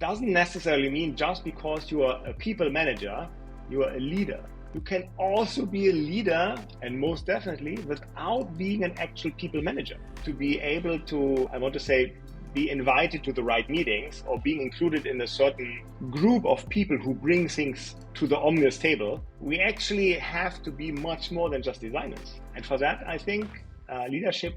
doesn't necessarily mean just because you are a people manager, you are a leader. You can also be a leader, and most definitely, without being an actual people manager. To be able to, I want to say, be invited to the right meetings or being included in a certain group of people who bring things to the omnious table, we actually have to be much more than just designers. And for that, I think leadership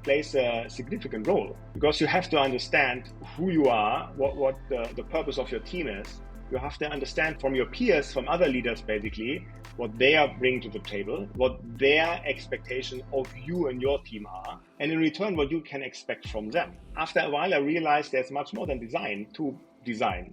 plays a significant role, because you have to understand who you are, what the purpose of your team is. You have to understand from your peers, from other leaders basically, what they are bringing to the table, what their expectations of you and your team are, and in return, what you can expect from them. After a while, I realized there's much more than design to design.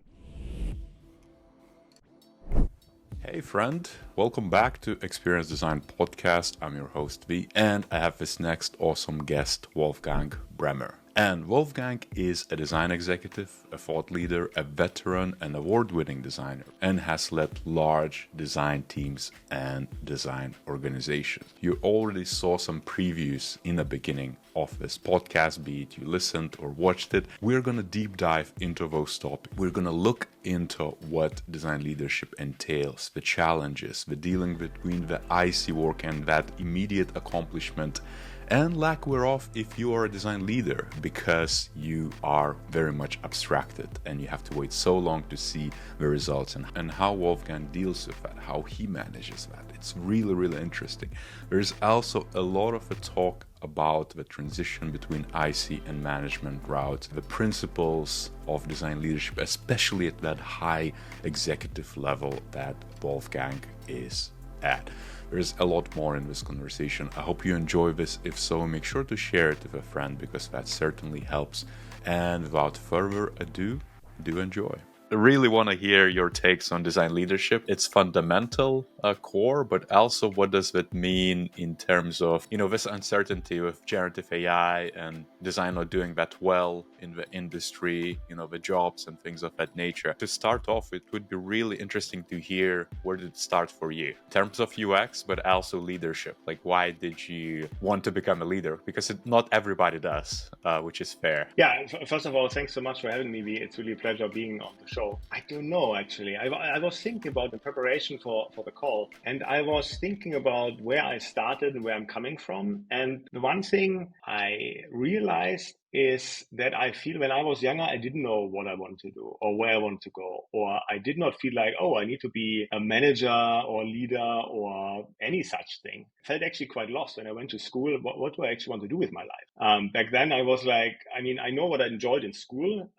Hey friend, welcome back to Experience Design Podcast. I'm your host V, and I have this next awesome guest, Wolfgang Bremer. And Wolfgang is a design executive, a thought leader, a veteran, and award-winning designer, and has led large design teams and design organizations. You already saw some previews in the beginning of this podcast, be it you listened or watched it. We're going to deep dive into those topics. We're going to look into what design leadership entails, the challenges, the dealing between the icy work and that immediate accomplishment, and lack whereof if you are a design leader, because you are very much abstracted and you have to wait so long to see the results, and how Wolfgang deals with that, how he manages that. It's really, really interesting. There's also a lot of a talk about the transition between IC and management routes, the principles of design leadership, especially at that high executive level that Wolfgang is at. There's a lot more in this conversation. I hope you enjoy this. If so, make sure to share it with a friend, because that certainly helps. And without further ado, do enjoy. I really want to hear your takes on design leadership. It's fundamental core, but also what does that mean in terms of, this uncertainty with generative AI and design not doing that well in the industry, the jobs and things of that nature. To start off, it would be really interesting to hear, where did it start for you in terms of UX, but also leadership? Like, why did you want to become a leader? Because not everybody does, which is fair. Yeah, first of all, thanks so much for having me, V. It's really a pleasure being on the show. I don't know, actually. I was thinking about the preparation for the call, and I was thinking about where I started and where I'm coming from. And the one thing I realized is that I feel when I was younger, I didn't know what I want to do or where I want to go, or I did not feel like, oh, I need to be a manager or leader or any such thing. I felt actually quite lost when I went to school. What do I actually want to do with my life? Back then, I was like, I know what I enjoyed in school,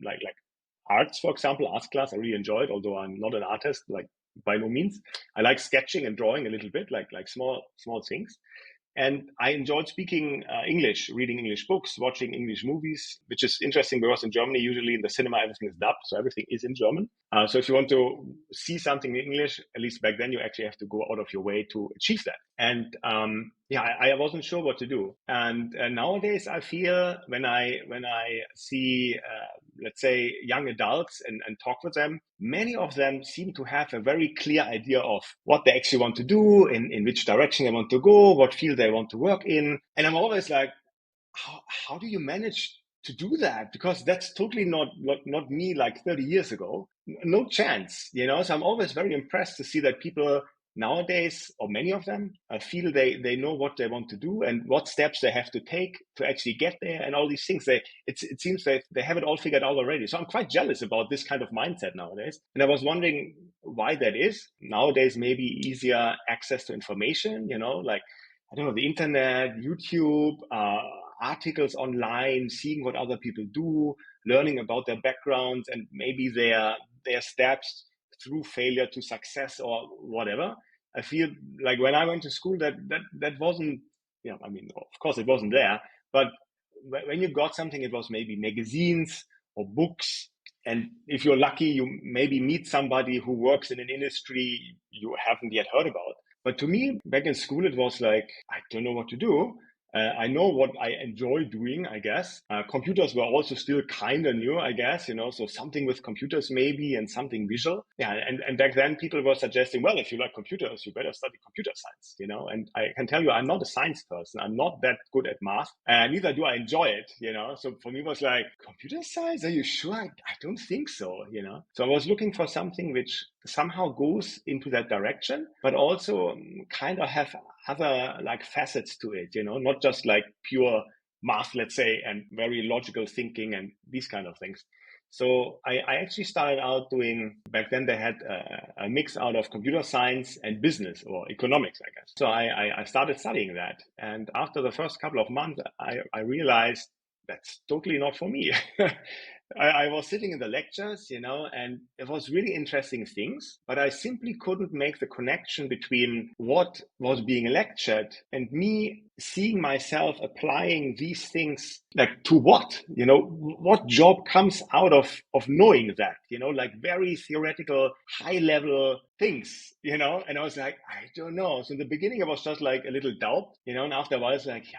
like arts, for example, arts class. I really enjoyed, although I'm not an artist, like by no means. I like sketching and drawing a little bit, like small things. And I enjoyed speaking English, reading English books, watching English movies, which is interesting because in Germany, usually in the cinema, everything is dubbed. So everything is in German. So if you want to see something in English, at least back then, you actually have to go out of your way to achieve that. And I wasn't sure what to do. And nowadays, I feel when I see, let's say, young adults and talk with them, many of them seem to have a very clear idea of what they actually want to do, in which direction they want to go, what field they want to work in. And I'm always like, how do you manage to do that? Because that's totally not me like 30 years ago. No chance, So I'm always very impressed to see that people nowadays, or many of them, feel they know what they want to do and what steps they have to take to actually get there, and all these things. It seems that they have it all figured out already. So I'm quite jealous about this kind of mindset nowadays. And I was wondering why that is. Nowadays, maybe easier access to information, like, I don't know, the internet, YouTube, articles online, seeing what other people do, learning about their backgrounds and maybe their steps through failure to success or whatever. I feel like when I went to school, that wasn't, of course it wasn't there, but when you got something, it was maybe magazines or books. And if you're lucky, you maybe meet somebody who works in an industry you haven't yet heard about. But to me, back in school, it was like, I don't know what to do. I know what I enjoy doing, I guess. Computers were also still kind of new, I guess, so something with computers maybe and something visual. Yeah, and back then people were suggesting, well, if you like computers, you better study computer science, and I can tell you, I'm not a science person. I'm not that good at math, and neither do I enjoy it. So for me, it was like, computer science? Are you sure? I don't think so. So I was looking for something which somehow goes into that direction, but also kind of have other like facets to it, not just like pure math, let's say, and very logical thinking and these kind of things. So I actually started out doing, back then they had a mix out of computer science and business or economics, I guess. So I started studying that. And after the first couple of months, I realized that's totally not for me. I was sitting in the lectures, and it was really interesting things, but I simply couldn't make the connection between what was being lectured and me seeing myself applying these things, like to what job comes out of knowing that, like very theoretical, high level things, and I was like, I don't know. So in the beginning, it was just like a little doubt, and after a while, it's like, yeah,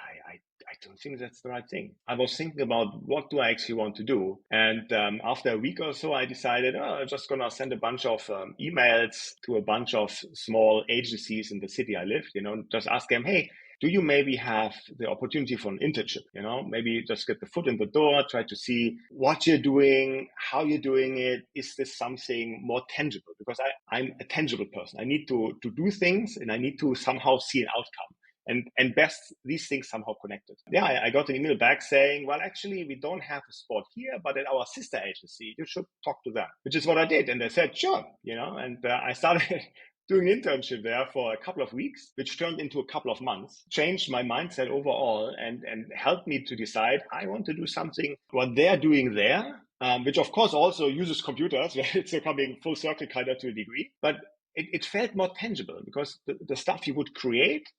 I don't think that's the right thing. I was thinking about what do I actually want to do. And after a week or so, I decided, I'm just going to send a bunch of emails to a bunch of small agencies in the city I lived, just ask them, hey, do you maybe have the opportunity for an internship? Maybe just get the foot in the door, try to see what you're doing, how you're doing it. Is this something more tangible? Because I'm a tangible person. I need to do things and I need to somehow see an outcome. And best, these things somehow connected. Yeah, I got an email back saying, well, actually, we don't have a spot here, but at our sister agency, you should talk to them, which is what I did. And they said, sure, and I started doing an internship there for a couple of weeks, which turned into a couple of months, changed my mindset overall and helped me to decide I want to do something what they're doing there, which of course also uses computers. It's coming full circle kind of to a degree, but it felt more tangible because the stuff you would create,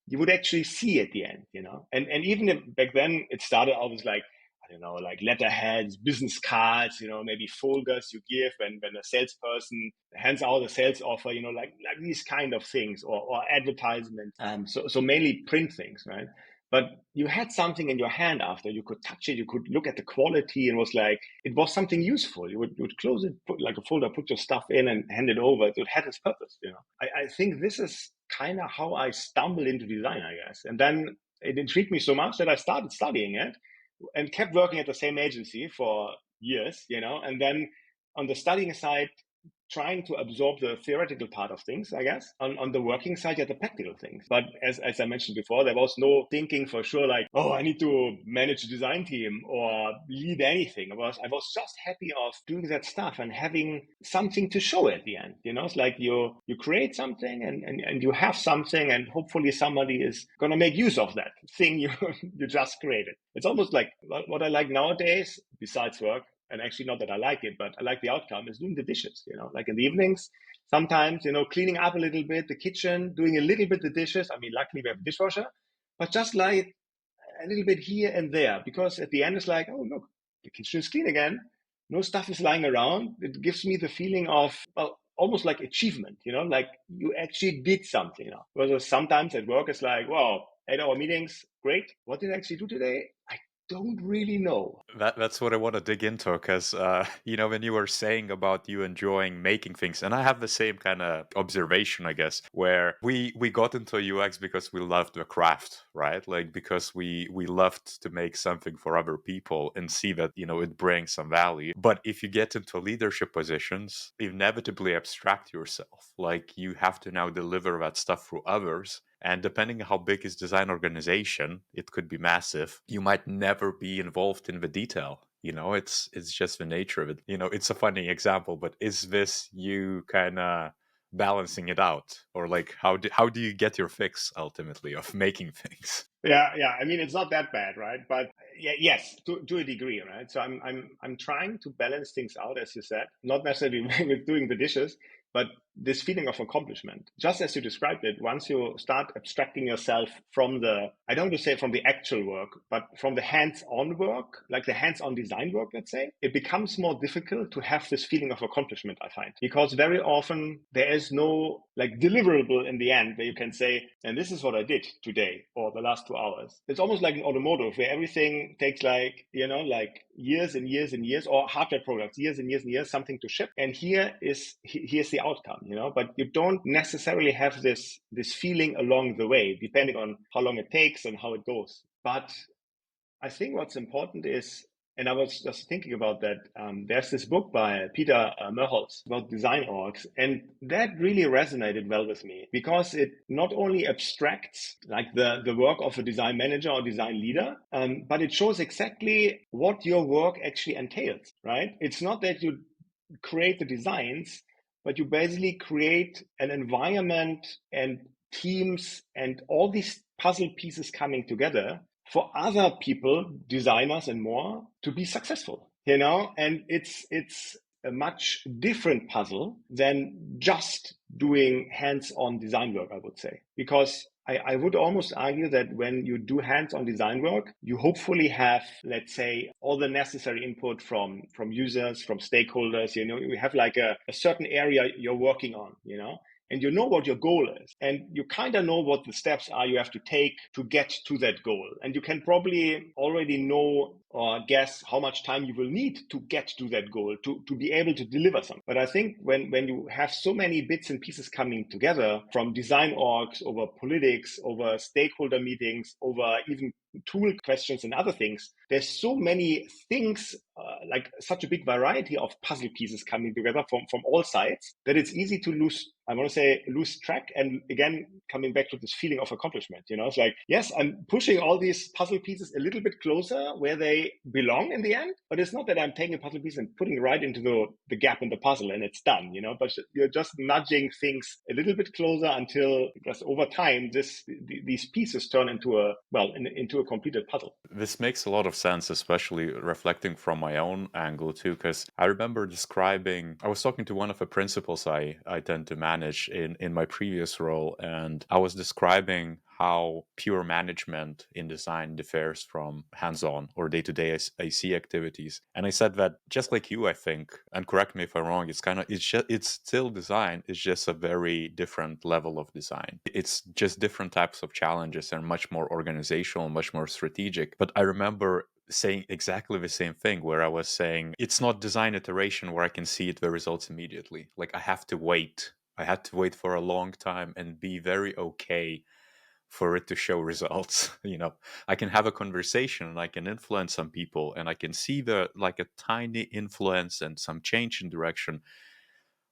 you would actually see at the end. And even if back then it started out with like, I don't know, like letterheads, business cards, maybe folders you give when a salesperson hands out a sales offer, like these kind of things or advertisements. So mainly print things, right? But you had something in your hand after, you could touch it, you could look at the quality, and it was something useful. You would close it, put like a folder, put your stuff in and hand it over. It had its purpose. I think this is kind of how I stumbled into design, I guess. And then it intrigued me so much that I started studying it and kept working at the same agency for years, and then on the studying side, trying to absorb the theoretical part of things, I guess. On the working side, you had the practical things. But as I mentioned before, there was no thinking for sure like, oh, I need to manage a design team or lead anything. I was just happy of doing that stuff and having something to show at the end. It's like you create something and you have something, and hopefully somebody is going to make use of that thing you you just created. It's almost like what I like nowadays, besides work, and actually not that I like it, but I like the outcome, is doing the dishes, like in the evenings, sometimes, cleaning up a little bit the kitchen, doing a little bit the dishes. I mean, luckily we have a dishwasher, but just like a little bit here and there, because at the end it's like, oh, look, the kitchen is clean again. No stuff is lying around. It gives me the feeling of, well, almost like achievement, like you actually did something. Whereas sometimes at work it's like, well, 8-hour meetings, great. What did I actually do today? I don't really know. That's what I want to dig into because when you were saying about you enjoying making things, and I have the same kind of observation, I guess, where we got into UX because we loved the craft, right? Like because we loved to make something for other people and see that it brings some value. But if you get into leadership positions, inevitably abstract yourself. Like you have to now deliver that stuff through others. And depending on how big is design organization, it could be massive. You might never be involved in the detail. It's just the nature of it. It's a funny example, but is this you kind of balancing it out, or like how do you get your fix ultimately of making things? Yeah. I mean, it's not that bad, right? But yeah, yes, to a degree, right? So I'm trying to balance things out, as you said, not necessarily with doing the dishes, but this feeling of accomplishment, just as you described it, once you start abstracting yourself from I don't want to say from the actual work, but from the hands-on work, like the hands-on design work, let's say, it becomes more difficult to have this feeling of accomplishment, I find, because very often there is no like deliverable in the end where you can say, and this is what I did today or the last 2 hours. It's almost like an automotive where everything takes like years and years and years, or hardware products, years and years and years, something to ship. And here's the outcome, but you don't necessarily have this feeling along the way, depending on how long it takes and how it goes. But I think what's important is, and I was just thinking about that, there's this book by Peter Merholz about design orgs, and that really resonated well with me because it not only abstracts like the work of a design manager or design leader, but it shows exactly what your work actually entails, right? It's not that you create the designs, but you basically create an environment and teams and all these puzzle pieces coming together for other people, designers and more, to be successful, and it's a much different puzzle than just doing hands-on design work, I would say, because I would almost argue that when you do hands-on design work, you hopefully have, let's say, all the necessary input from users, from stakeholders. You have like a certain area you're working on, and you know what your goal is, and you kind of know what the steps are you have to take to get to that goal, and you can probably already know or guess how much time you will need to get to that goal to be able to deliver something. But I think when you have so many bits and pieces coming together, from design orgs over politics, over stakeholder meetings, over even tool questions and other things, there's so many things, like such a big variety of puzzle pieces coming together from all sides, that it's easy to lose track. And again, coming back to this feeling of accomplishment, it's like, yes, I'm pushing all these puzzle pieces a little bit closer where they belong in the end, but it's not that I'm taking a puzzle piece and putting it right into the gap in the puzzle and it's done, but you're just nudging things a little bit closer until, because over time, these pieces turn into a completed puzzle. This makes a lot of sense, especially reflecting from my own angle too, because I remember I was talking to one of the principals I tend to manage in my previous role, and I was describing how pure management in design differs from hands-on or day-to-day IC activities. And I said that just like you, I think, and correct me if I'm wrong, it's still design, it's just a very different level of design. It's just different types of challenges and much more organizational, much more strategic. But I remember saying exactly the same thing, where I was saying it's not design iteration where I can see the results immediately. Like I had to wait for a long time and be very okay for it to show results. I can have a conversation and I can influence some people and I can see a tiny influence and some change in direction,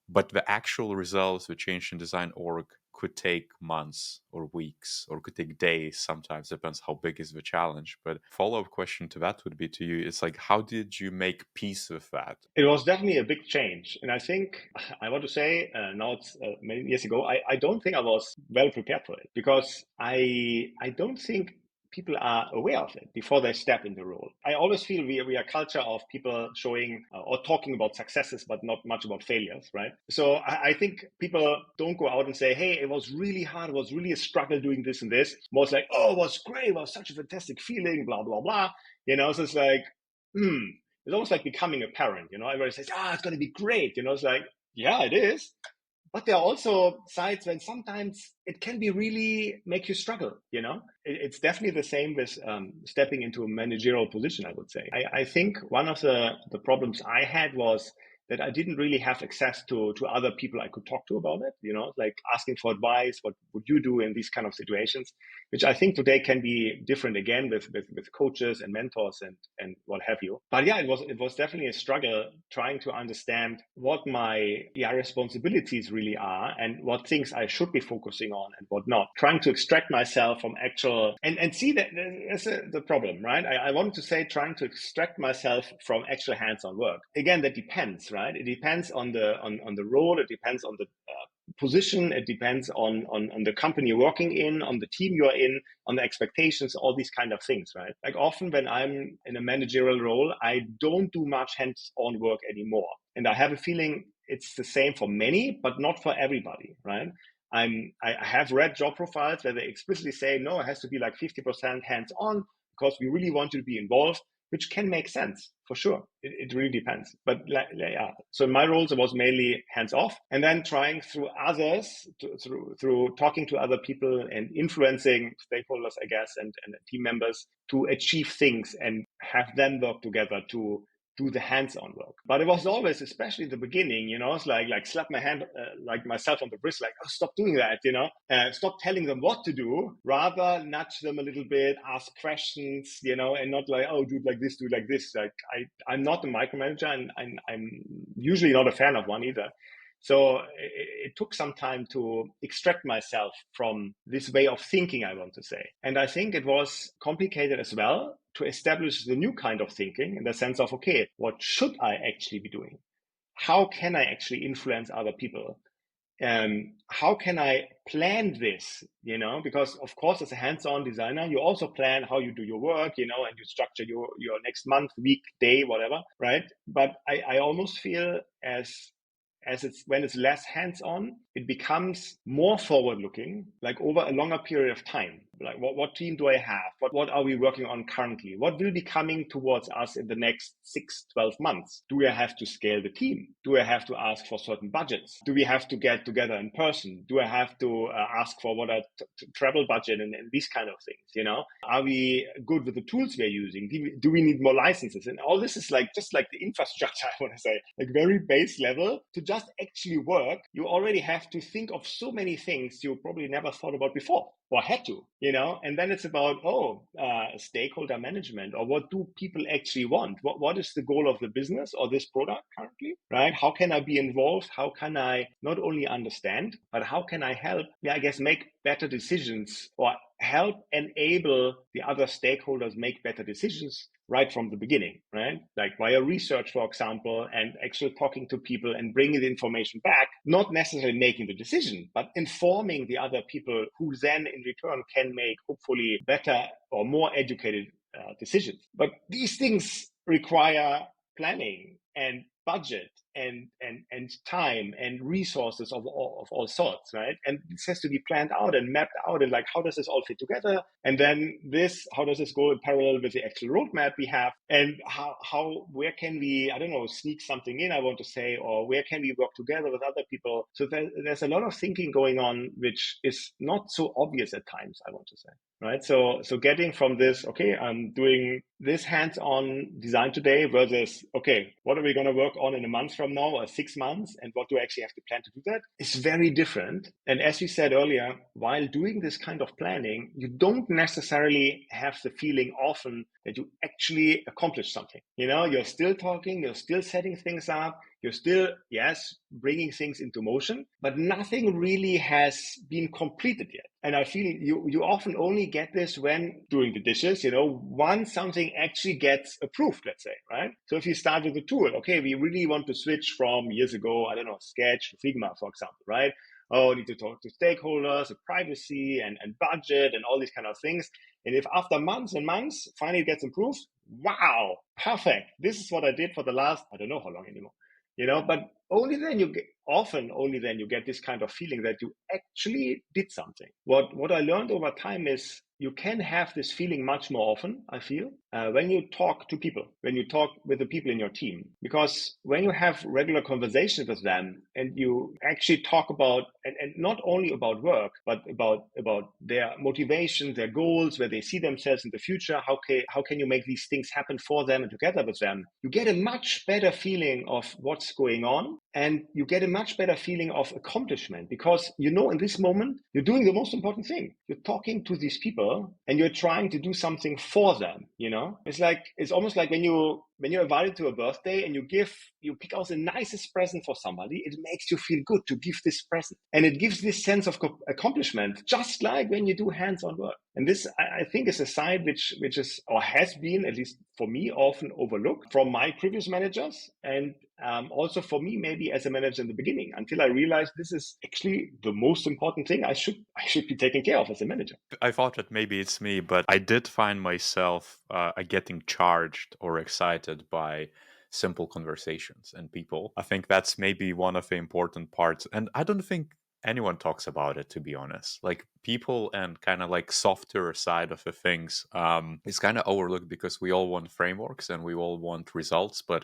but the actual results, the change in design org, could take months or weeks, or could take days. Sometimes depends how big is the challenge. But follow-up question to that would be to you, it's like, how did you make peace with that? It was definitely a big change. And I think I want to say, now it's many years ago, I don't think I was well prepared for it, because I don't think people are aware of it before they step in the role. I always feel we are a culture of people showing or talking about successes, but not much about failures, right? So I think people don't go out and say, hey, it was really hard, it was really a struggle doing this and this. Most like, oh, it was great, it was such a fantastic feeling, blah, blah, blah. So it's like, it's almost like becoming a parent, everybody says, it's going to be great. It's like, yeah, it is. But there are also sides when sometimes it can be really make you struggle, It's definitely the same with stepping into a managerial position, I would say. I think one of the problems I had was that I didn't really have access to other people I could talk to about it, like asking for advice, what would you do in these kind of situations, which I think today can be different again with coaches and mentors and what have you. But yeah, it was definitely a struggle trying to understand what my responsibilities really are and what things I should be focusing on and what not. Trying to extract myself from actual and see that that's the problem, right? I wanted to say trying to extract myself from actual hands-on work. Again, that depends, right? It depends on the role. It depends on the position. It depends on the company you're working in, on the team you're in, on the expectations, all these kind of things, right? Like often when I'm in a managerial role, I don't do much hands-on work anymore. And I have a feeling it's the same for many, but not for everybody, right? I have read job profiles where they explicitly say, no, it has to be like 50% hands-on because we really want you to be involved, which can make sense for sure. It really depends. But yeah, so in my roles, it was mainly hands-off, and then trying through others, through talking to other people and influencing stakeholders, I guess, and team members to achieve things and have them work together to do the hands-on work. But it was always, especially in the beginning, it's like slap my hand, like myself on the wrist, like, oh, stop doing that, stop telling them what to do, rather nudge them a little bit, ask questions, and not like, oh, do it like this. Like I'm not a micromanager, and I'm usually not a fan of one either. So it took some time to extract myself from this way of thinking, I want to say. And I think it was complicated as well to establish the new kind of thinking in the sense of, okay, what should I actually be doing? How can I actually influence other people? How can I plan this? Because of course, as a hands-on designer, you also plan how you do your work, and you structure your next month, week, day, whatever, right? But I almost feel as it's when it's less hands-on, it becomes more forward-looking, like over a longer period of time. Like what team do I have? What are we working on currently? What will be coming towards us in the next 6-12 months? Do I have to scale the team? Do I have to ask for certain budgets? Do we have to get together in person? Do I have to ask for what a travel budget and these kind of things? Are we good with the tools we're using? Do we need more licenses? And all this is just like the infrastructure, I want to say, like very base level. To just actually work, you already have to think of so many things you probably never thought about before or had to, and then it's about, stakeholder management, or what do people actually want? What is the goal of the business or this product currently, right? How can I be involved? How can I not only understand, but how can I help, I guess, make better decisions or help enable the other stakeholders make better decisions right from the beginning, right? Like via research, for example, and actually talking to people and bringing the information back, not necessarily making the decision, but informing the other people who then in return can make hopefully better or more educated decisions. But these things require planning and budget and time and resources of all sorts, right? And this has to be planned out and mapped out, and like, how does this all fit together? And then how does this go in parallel with the actual roadmap we have? And where can we, I don't know, sneak something in, I want to say, or where can we work together with other people? So there's a lot of thinking going on, which is not so obvious at times, I want to say. Right. So getting from this, okay, I'm doing this hands-on design today versus, okay, what are we going to work on in a month from now or 6 months? And what do I actually have to plan to do that? Is very different. And as we said earlier, while doing this kind of planning, you don't necessarily have the feeling often that you actually accomplish something. You're still talking, you're still setting things up. You're still, yes, bringing things into motion, but nothing really has been completed yet. And I feel you often only get this when doing the dishes, once something actually gets approved, let's say, right? So if you start with a tool, okay, we really want to switch from years ago, I don't know, Sketch to Figma, for example, right? Oh, need to talk to stakeholders, privacy and budget and all these kind of things. And if after months and months, finally it gets improved, wow, perfect. This is what I did for the last, I don't know how long anymore. But only then you get this kind of feeling that you actually did something. What I learned over time is you can have this feeling much more often, I feel, when you talk to people, when you talk with the people in your team. Because when you have regular conversations with them and you actually talk about, and not only about work, but about their motivation, their goals, where they see themselves in the future, how can you make these things happen for them and together with them, you get a much better feeling of what's going on. And you get a much better feeling of accomplishment because, in this moment, you're doing the most important thing. You're talking to these people and you're trying to do something for them, It's almost like when you're invited to a birthday and you pick out the nicest present for somebody, it makes you feel good to give this present. And it gives this sense of accomplishment, just like when you do hands-on work. And this, I think, is a side which is, or has been, at least for me, often overlooked from my previous managers. And also for me, maybe as a manager in the beginning, until I realized this is actually the most important thing I should be taking care of as a manager. I thought that maybe it's me, but I did find myself getting charged or excited by simple conversations and people. I think that's maybe one of the important parts. And I don't think anyone talks about it, to be honest. Like people and kind of like softer side of the things is kind of overlooked because we all want frameworks and we all want results, but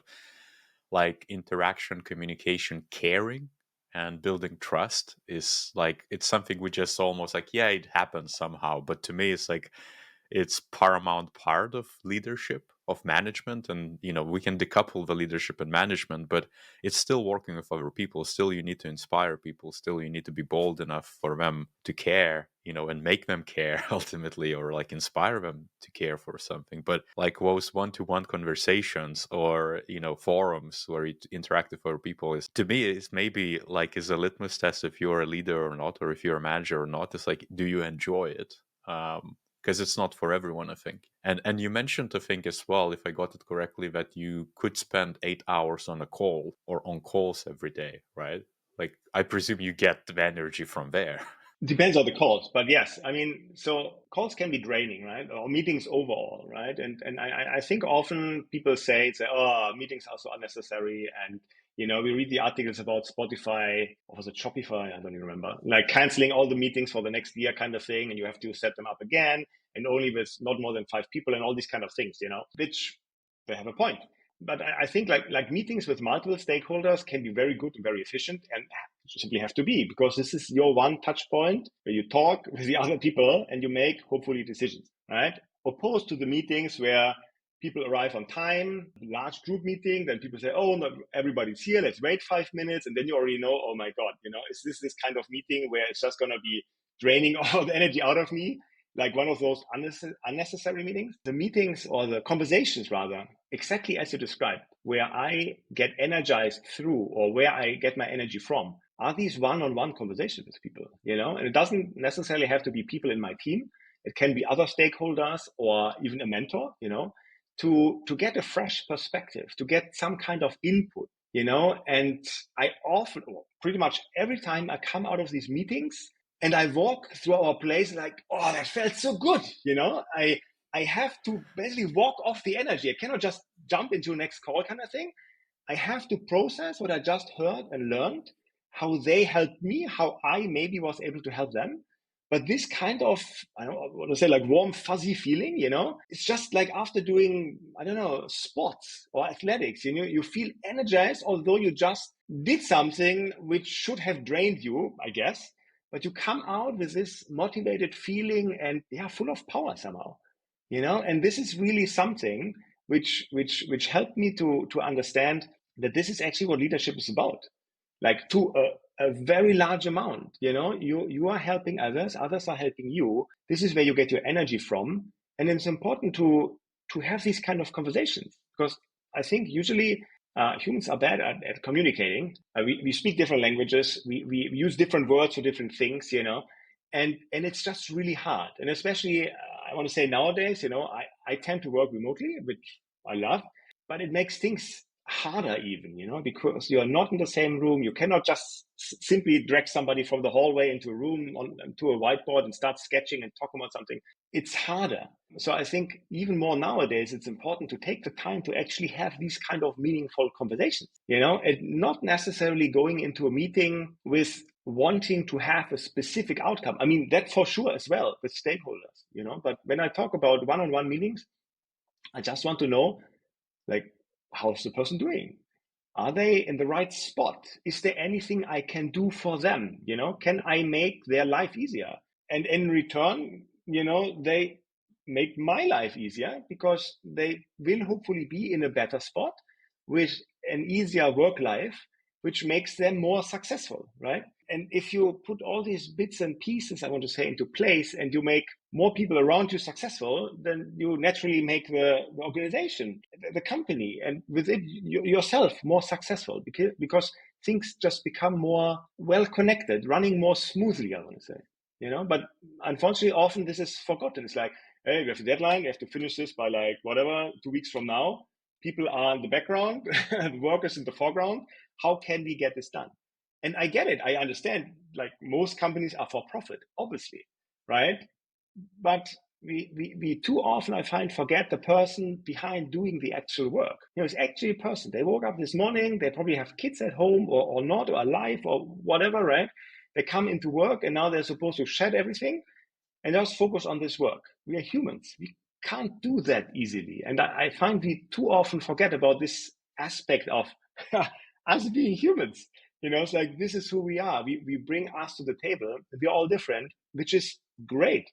like interaction, communication, caring, and building trust is like it's something we just almost like, yeah, it happens somehow. But to me, it's like it's paramount part of leadership, of management. And we can decouple the leadership and management, but it's still working with other people. Still you need to inspire people, still you need to be bold enough for them to care, and make them care ultimately, or like inspire them to care for something. But like those one-to-one conversations or forums where you interact with other people is, to me, is maybe like is a litmus test if you're a leader or not, or if you're a manager or not. It's like, do you enjoy it? Because it's not for everyone, I think. And you mentioned, I think, as well, if I got it correctly, that you could spend 8 hours on a call or on calls every day, right? Like, I presume you get the energy from there. Depends on the calls, but yes, I mean, so calls can be draining, right? Or meetings overall, right? And I think often people say, oh, meetings are so unnecessary. And, we read the articles about Spotify, or was it Shopify? I don't even remember. Like canceling all the meetings for the next year kind of thing. And you have to set them up again and only with not more than 5 people and all these kind of things, which they have a point. But I think like meetings with multiple stakeholders can be very good and very efficient, and simply have to be, because this is your one touch point where you talk with the other people and you make hopefully decisions, right? Opposed to the meetings where people arrive on time, large group meeting, then people say, oh, no, everybody's here, let's wait 5 minutes. And then you already know, oh my God, is this kind of meeting where it's just going to be draining all the energy out of me? Like one of those unnecessary meetings. The meetings, or the conversations rather, exactly as you described, where I get energized through, or where I get my energy from, are these one-on-one conversations with people, and it doesn't necessarily have to be people in my team. It can be other stakeholders or even a mentor, to get a fresh perspective, to get some kind of input, and I often, pretty much every time I come out of these meetings and I walk through our place, like, oh, that felt so good, I have to basically walk off the energy. I cannot just jump into the next call kind of thing. I have to process what I just heard and learned, how they helped me, how I maybe was able to help them. But this kind of, I don't want to say like warm, fuzzy feeling, it's just like after doing, I don't know, sports or athletics, you feel energized, although you just did something which should have drained you, I guess. But you come out with this motivated feeling and full of power somehow, and this is really something which helped me to understand that this is actually what leadership is about. Like to a very large amount, you are helping others, others are helping you. This is where you get your energy from. And it's important to have these kind of conversations, because I think usually humans are bad at communicating. We speak different languages. We use different words for different things, and it's just really hard. And especially, I want to say nowadays, I tend to work remotely, which I love, but it makes things harder even, because you're not in the same room. You cannot just simply drag somebody from the hallway into a room to a whiteboard and start sketching and talk about something. It's harder. So I think even more nowadays, it's important to take the time to actually have these kind of meaningful conversations, and not necessarily going into a meeting with wanting to have a specific outcome. I mean, that for sure as well with stakeholders, but when I talk about one-on-one meetings, I just want to know, like, how's the person doing? Are they in the right spot? Is there anything I can do for them? Can I make their life easier? And in return, they make my life easier, because they will hopefully be in a better spot with an easier work life, which makes them more successful, right? And if you put all these bits and pieces, I want to say, into place, and you make more people around you successful, then you naturally make the organization, the company, and with it yourself more successful, because things just become more well connected, running more smoothly, I want to say. But unfortunately, often this is forgotten. It's like, hey, we have a deadline, we have to finish this by like whatever, 2 weeks from now. People are in the background, the work is in the foreground. How can we get this done? And I get it. I understand, like most companies are for profit, obviously, right? But we too often, I find, forget the person behind doing the actual work. It's actually a person. They woke up this morning, they probably have kids at home or not, or alive or whatever, right? They come into work and now they're supposed to shed everything and just focus on this work. We are humans. We can't do that easily. And I find we too often forget about this aspect of us being humans. It's like, this is who we are. We bring us to the table. We're all different, which is great.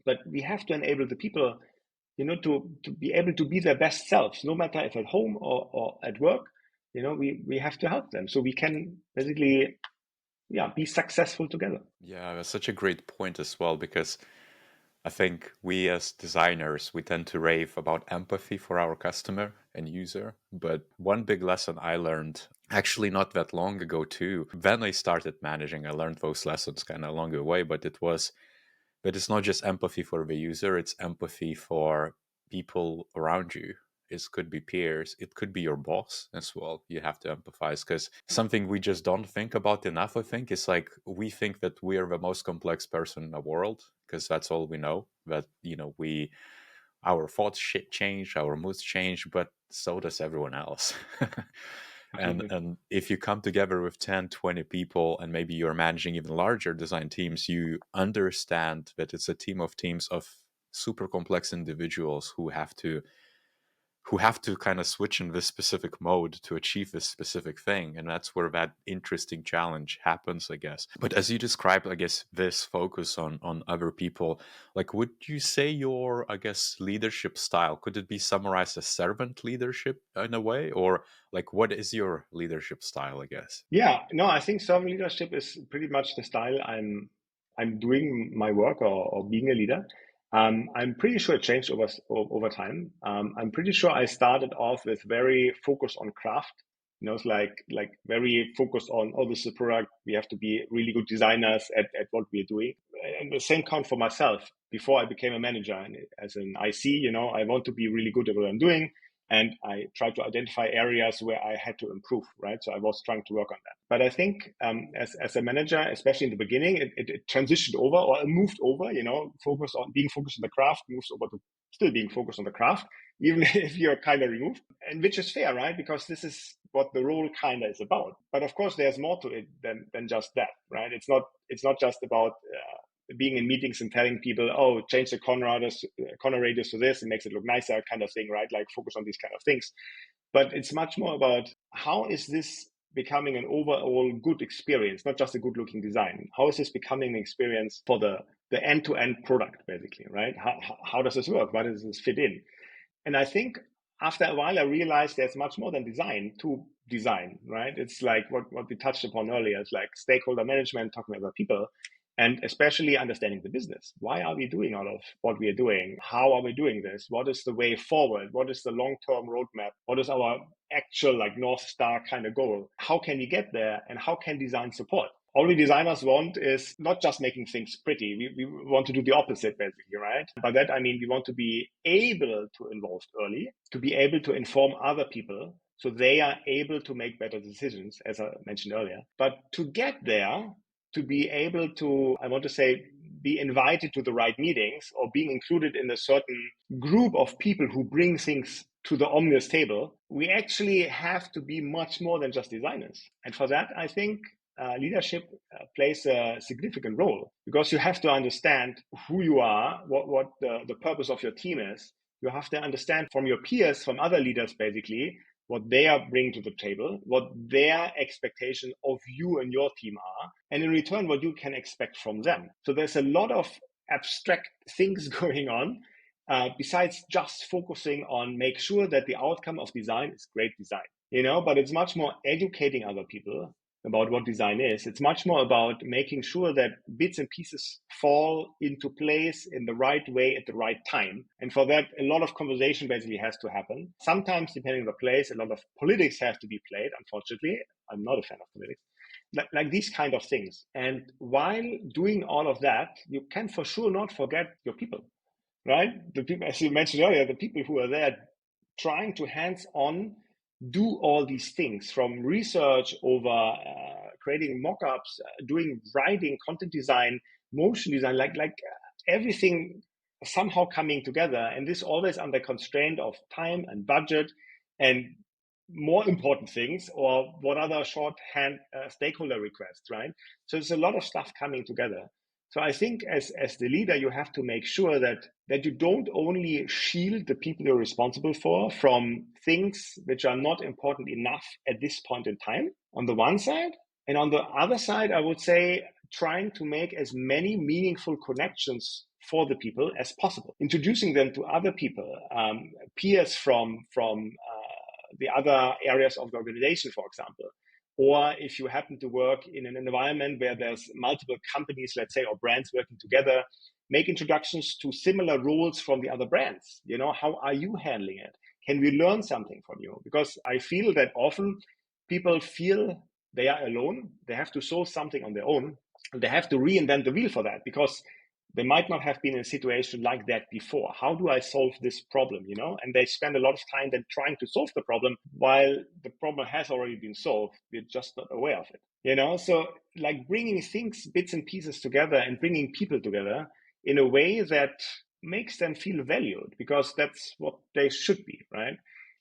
But we have to enable the people, to be able to be their best selves, no matter if at home or at work. We have to help them so we can basically, be successful together. Yeah, that's such a great point as well, because I think we as designers, we tend to rave about empathy for our customer and user. But one big lesson I learned actually not that long ago too, when I started managing, I learned those lessons kind of along the way, but it's not just empathy for the user, it's empathy for people around you. It could be peers, it could be your boss as well. You have to empathize, because something we just don't think about enough, I think, is like we think that we are the most complex person in the world because that's all we know. That, our thoughts change, our moods change, but so does everyone else. and Absolutely. and if you come together with 10, 20 people, and maybe you're managing even larger design teams, you understand that it's a team of teams of super complex individuals who have to kind of switch in this specific mode to achieve this specific thing. And that's where that interesting challenge happens, I guess. But as you described, I guess, this focus on other people, like, would you say your, I guess, leadership style, could it be summarized as servant leadership in a way? Or like, what is your leadership style, I guess? Yeah, no, I think servant leadership is pretty much the style I'm doing my work or being a leader. I'm pretty sure it changed over time. I'm pretty sure I started off with very focused on craft. It's like very focused on, oh, this is a product. We have to be really good designers at what we're doing. And the same count for myself. Before I became a manager and as an IC, I want to be really good at what I'm doing. And I tried to identify areas where I had to improve, right? So I was trying to work on that. But I think as a manager, especially in the beginning, it transitioned over or it moved over, focused on the craft, moves over to still being focused on the craft, even if you're kind of removed. And which is fair, right? Because this is what the role kind of is about. But of course, there's more to it than just that, right? It's not just about being in meetings and telling people, oh, change the corner radius to this, and makes it look nicer, kind of thing, right? Like focus on these kind of things. But it's much more about how is this becoming an overall good experience, not just a good looking design. How is this becoming an experience for the end-to-end product, basically, right? How does this work? Why does this fit in? And I think after a while, I realized there's much more than design to design, right? It's like what we touched upon earlier. It's like stakeholder management, talking about people, and especially understanding the business. Why are we doing all of what we are doing? How are we doing this? What is the way forward? What is the long-term roadmap? What is our actual like North Star kind of goal? How can we get there? And how can design support? All we designers want is not just making things pretty. We want to do the opposite, basically, right? By that, I mean, we want to be able to involve early, to be able to inform other people so they are able to make better decisions, as I mentioned earlier. But to get there, to be able to, I want to say, be invited to the right meetings or being included in a certain group of people who bring things to the omnious table, we actually have to be much more than just designers. And for that, I think leadership plays a significant role because you have to understand who you are, what the purpose of your team is. You have to understand from your peers, from other leaders, basically, what they are bringing to the table, what their expectations of you and your team are, and in return, what you can expect from them. So there's a lot of abstract things going on besides just focusing on make sure that the outcome of design is great design, but it's much more educating other people about what design is. It's much more about making sure that bits and pieces fall into place in the right way at the right time. And for that, a lot of conversation basically has to happen. Sometimes, depending on the place, a lot of politics have to be played, unfortunately. I'm not a fan of politics. Like these kind of things. And while doing all of that, you can for sure not forget your people, right? The people, as you mentioned earlier, the people who are there trying to hands-on do all these things from research over creating mock-ups, doing writing, content design, motion design, like everything somehow coming together, and this always under constraint of time and budget and more important things, or what other shorthand stakeholder requests, right? So there's a lot of stuff coming together. So I think as the leader, you have to make sure that you don't only shield the people you're responsible for from things which are not important enough at this point in time, on the one side. And on the other side, I would say trying to make as many meaningful connections for the people as possible, introducing them to other people, peers from the other areas of the organization, for example. Or if you happen to work in an environment where there's multiple companies, let's say, or brands working together, make introductions to similar roles from the other brands. How are you handling it? Can we learn something from you? Because I feel that often people feel they are alone. They have to solve something on their own. And they have to reinvent the wheel for that, because they might not have been in a situation like that before. How do I solve this problem? And they spend a lot of time then trying to solve the problem while the problem has already been solved. We're just not aware of it. So like bringing things, bits and pieces together, and bringing people together in a way that makes them feel valued, because that's what they should be, right?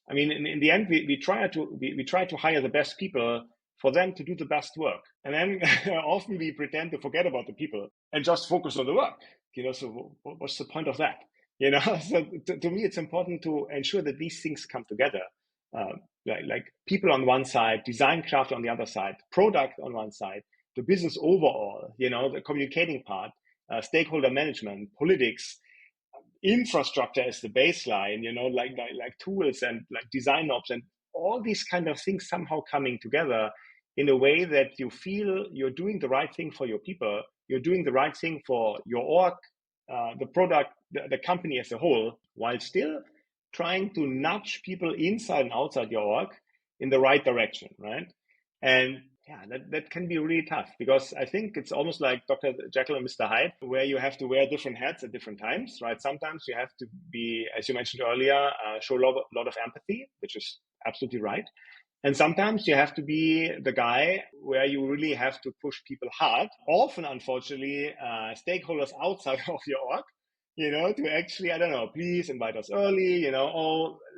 I mean, in the end, we try to hire the best people for them to do the best work. And then often we pretend to forget about the people and just focus on the work. So what's the point of that? So to me, it's important to ensure that these things come together. Like people on one side, design craft on the other side, product on one side, the business overall, the communicating part, stakeholder management, politics, infrastructure as the baseline, like tools and like design ops, and all these kind of things somehow coming together in a way that you feel you're doing the right thing for your people, you're doing the right thing for your org, the product, the company as a whole, while still trying to nudge people inside and outside your org in the right direction, right? And yeah, that can be really tough, because I think it's almost like Dr. Jekyll and Mr. Hyde, where you have to wear different hats at different times, right? Sometimes you have to be, as you mentioned earlier, show a lot of empathy, which is absolutely right. And sometimes you have to be the guy where you really have to push people hard. Often, unfortunately, stakeholders outside of your org, to actually, I don't know, please invite us early,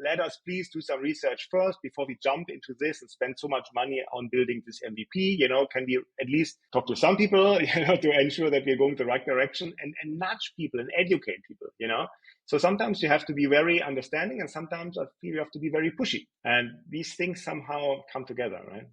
let us please do some research first before we jump into this and spend so much money on building this MVP. Can we at least talk to some people, to ensure that we're going the right direction, and nudge people and educate people, So sometimes you have to be very understanding, and sometimes I feel you have to be very pushy. And these things somehow come together, right?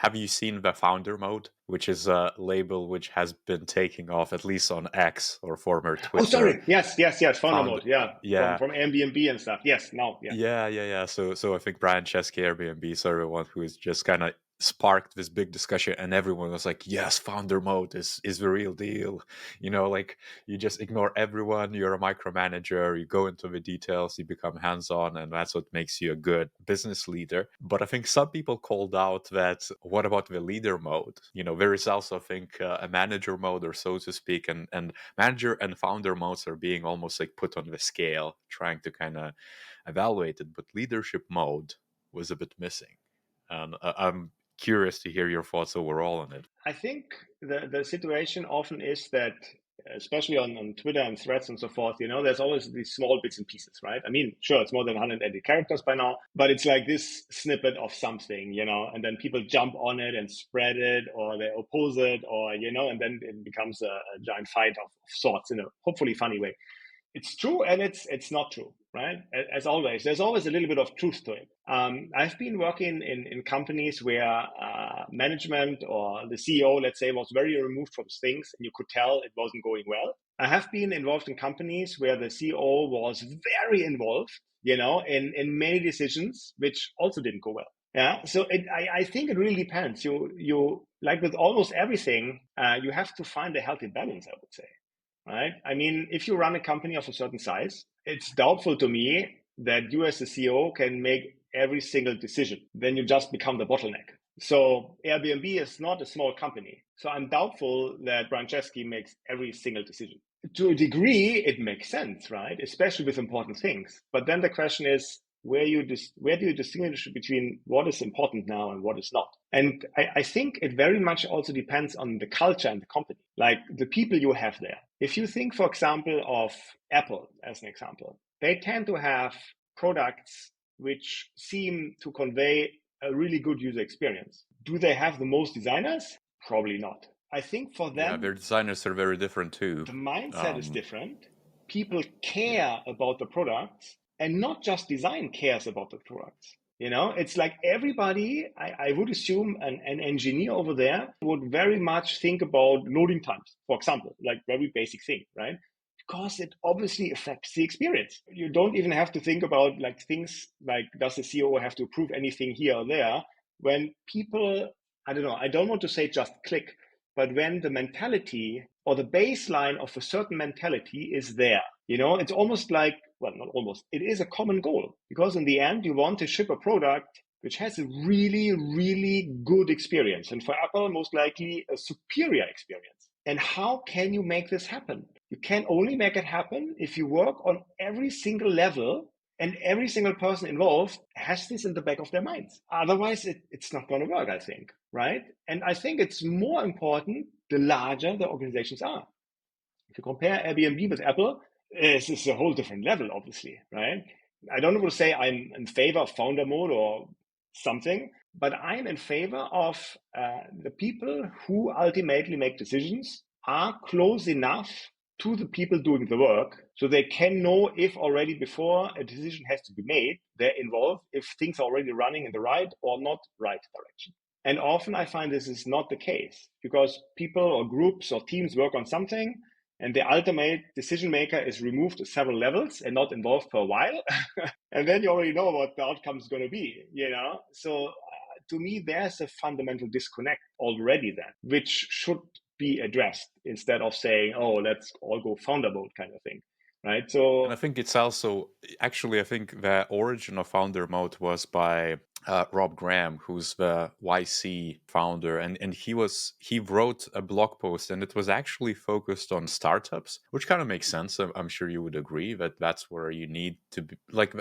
Have you seen the founder mode, which is a label which has been taking off, at least on X or former Twitter? Oh, sorry. Yes. Founder mode. Yeah. Yeah. From Airbnb and stuff. Yes. Now. Yeah. Yeah. So I think Brian Chesky, Airbnb, is everyone who is just kind of sparked this big discussion, and everyone was like, yes, founder mode is the real deal. Like, you just ignore everyone, you're a micromanager, you go into the details, you become hands-on, and that's what makes you a good business leader. But I think some people called out that, what about the leader mode? There is also, I think, a manager mode, or so to speak, and manager and founder modes are being almost like put on the scale, trying to kind of evaluate it, but leadership mode was a bit missing. And I'm curious to hear your thoughts overall on it. I think the situation often is that, especially on Twitter and threads and so forth, there's always these small bits and pieces, right? I mean, sure, it's more than 180 characters by now, but it's like this snippet of something, and then people jump on it and spread it, or they oppose it, or, and then it becomes a giant fight of sorts in a hopefully funny way. It's true and it's not true, right? As always, there's always a little bit of truth to it. I've been working in companies where management or the CEO, let's say, was very removed from things, and you could tell it wasn't going well. I have been involved in companies where the CEO was very involved, in many decisions, which also didn't go well. Yeah, so I think it really depends. You like with almost everything, you have to find a healthy balance, I would say. Right? I mean, if you run a company of a certain size, it's doubtful to me that you as the CEO can make every single decision. Then you just become the bottleneck. So Airbnb is not a small company. So I'm doubtful that Brian Chesky makes every single decision. To a degree, it makes sense, right? Especially with important things. But then the question is, where do you distinguish between what is important now and what is not? And I think it very much also depends on the culture and the company, like the people you have there. If you think, for example, of Apple as an example, they tend to have products which seem to convey a really good user experience. Do they have the most designers? Probably not. I think for Yeah, them, their designers are very different too. the mindset is Um, different. People yeah. care about the products, and not just design cares about the products. It's like everybody, I would assume an engineer over there would very much think about loading times, for example, like very basic thing, right? Because it obviously affects the experience. You don't even have to think about like things like, does the CEO have to approve anything here or there? When people, I don't know, I don't want to say just click, but when the mentality or the baseline of a certain mentality is there, it's almost like, well, not almost, it is a common goal, because in the end, you want to ship a product which has a really, really good experience. And for Apple, most likely a superior experience. And how can you make this happen? You can only make it happen if you work on every single level, and every single person involved has this in the back of their minds. Otherwise, it's not going to work, I think, right? And I think it's more important the larger the organizations are. If you compare Airbnb with Apple, this is a whole different level, obviously, right? I don't want to say I'm in favor of founder mode or something, but I'm in favor of the people who ultimately make decisions are close enough to the people doing the work so they can know if already before a decision has to be made, they're involved, if things are already running in the right or not right direction. And often I find this is not the case, because people or groups or teams work on something and the ultimate decision maker is removed to several levels and not involved for a while. And then you already know what the outcome is going to be, So to me, there's a fundamental disconnect already then, which should be addressed instead of saying, oh, let's all go founder mode kind of thing. Right. And I So, think it's also, actually, I think the origin of founder mode was by Rob Graham, who's the YC founder, and he wrote a blog post, and it was actually focused on startups, which kind of makes sense. I'm sure you would agree that that's where you need to be, like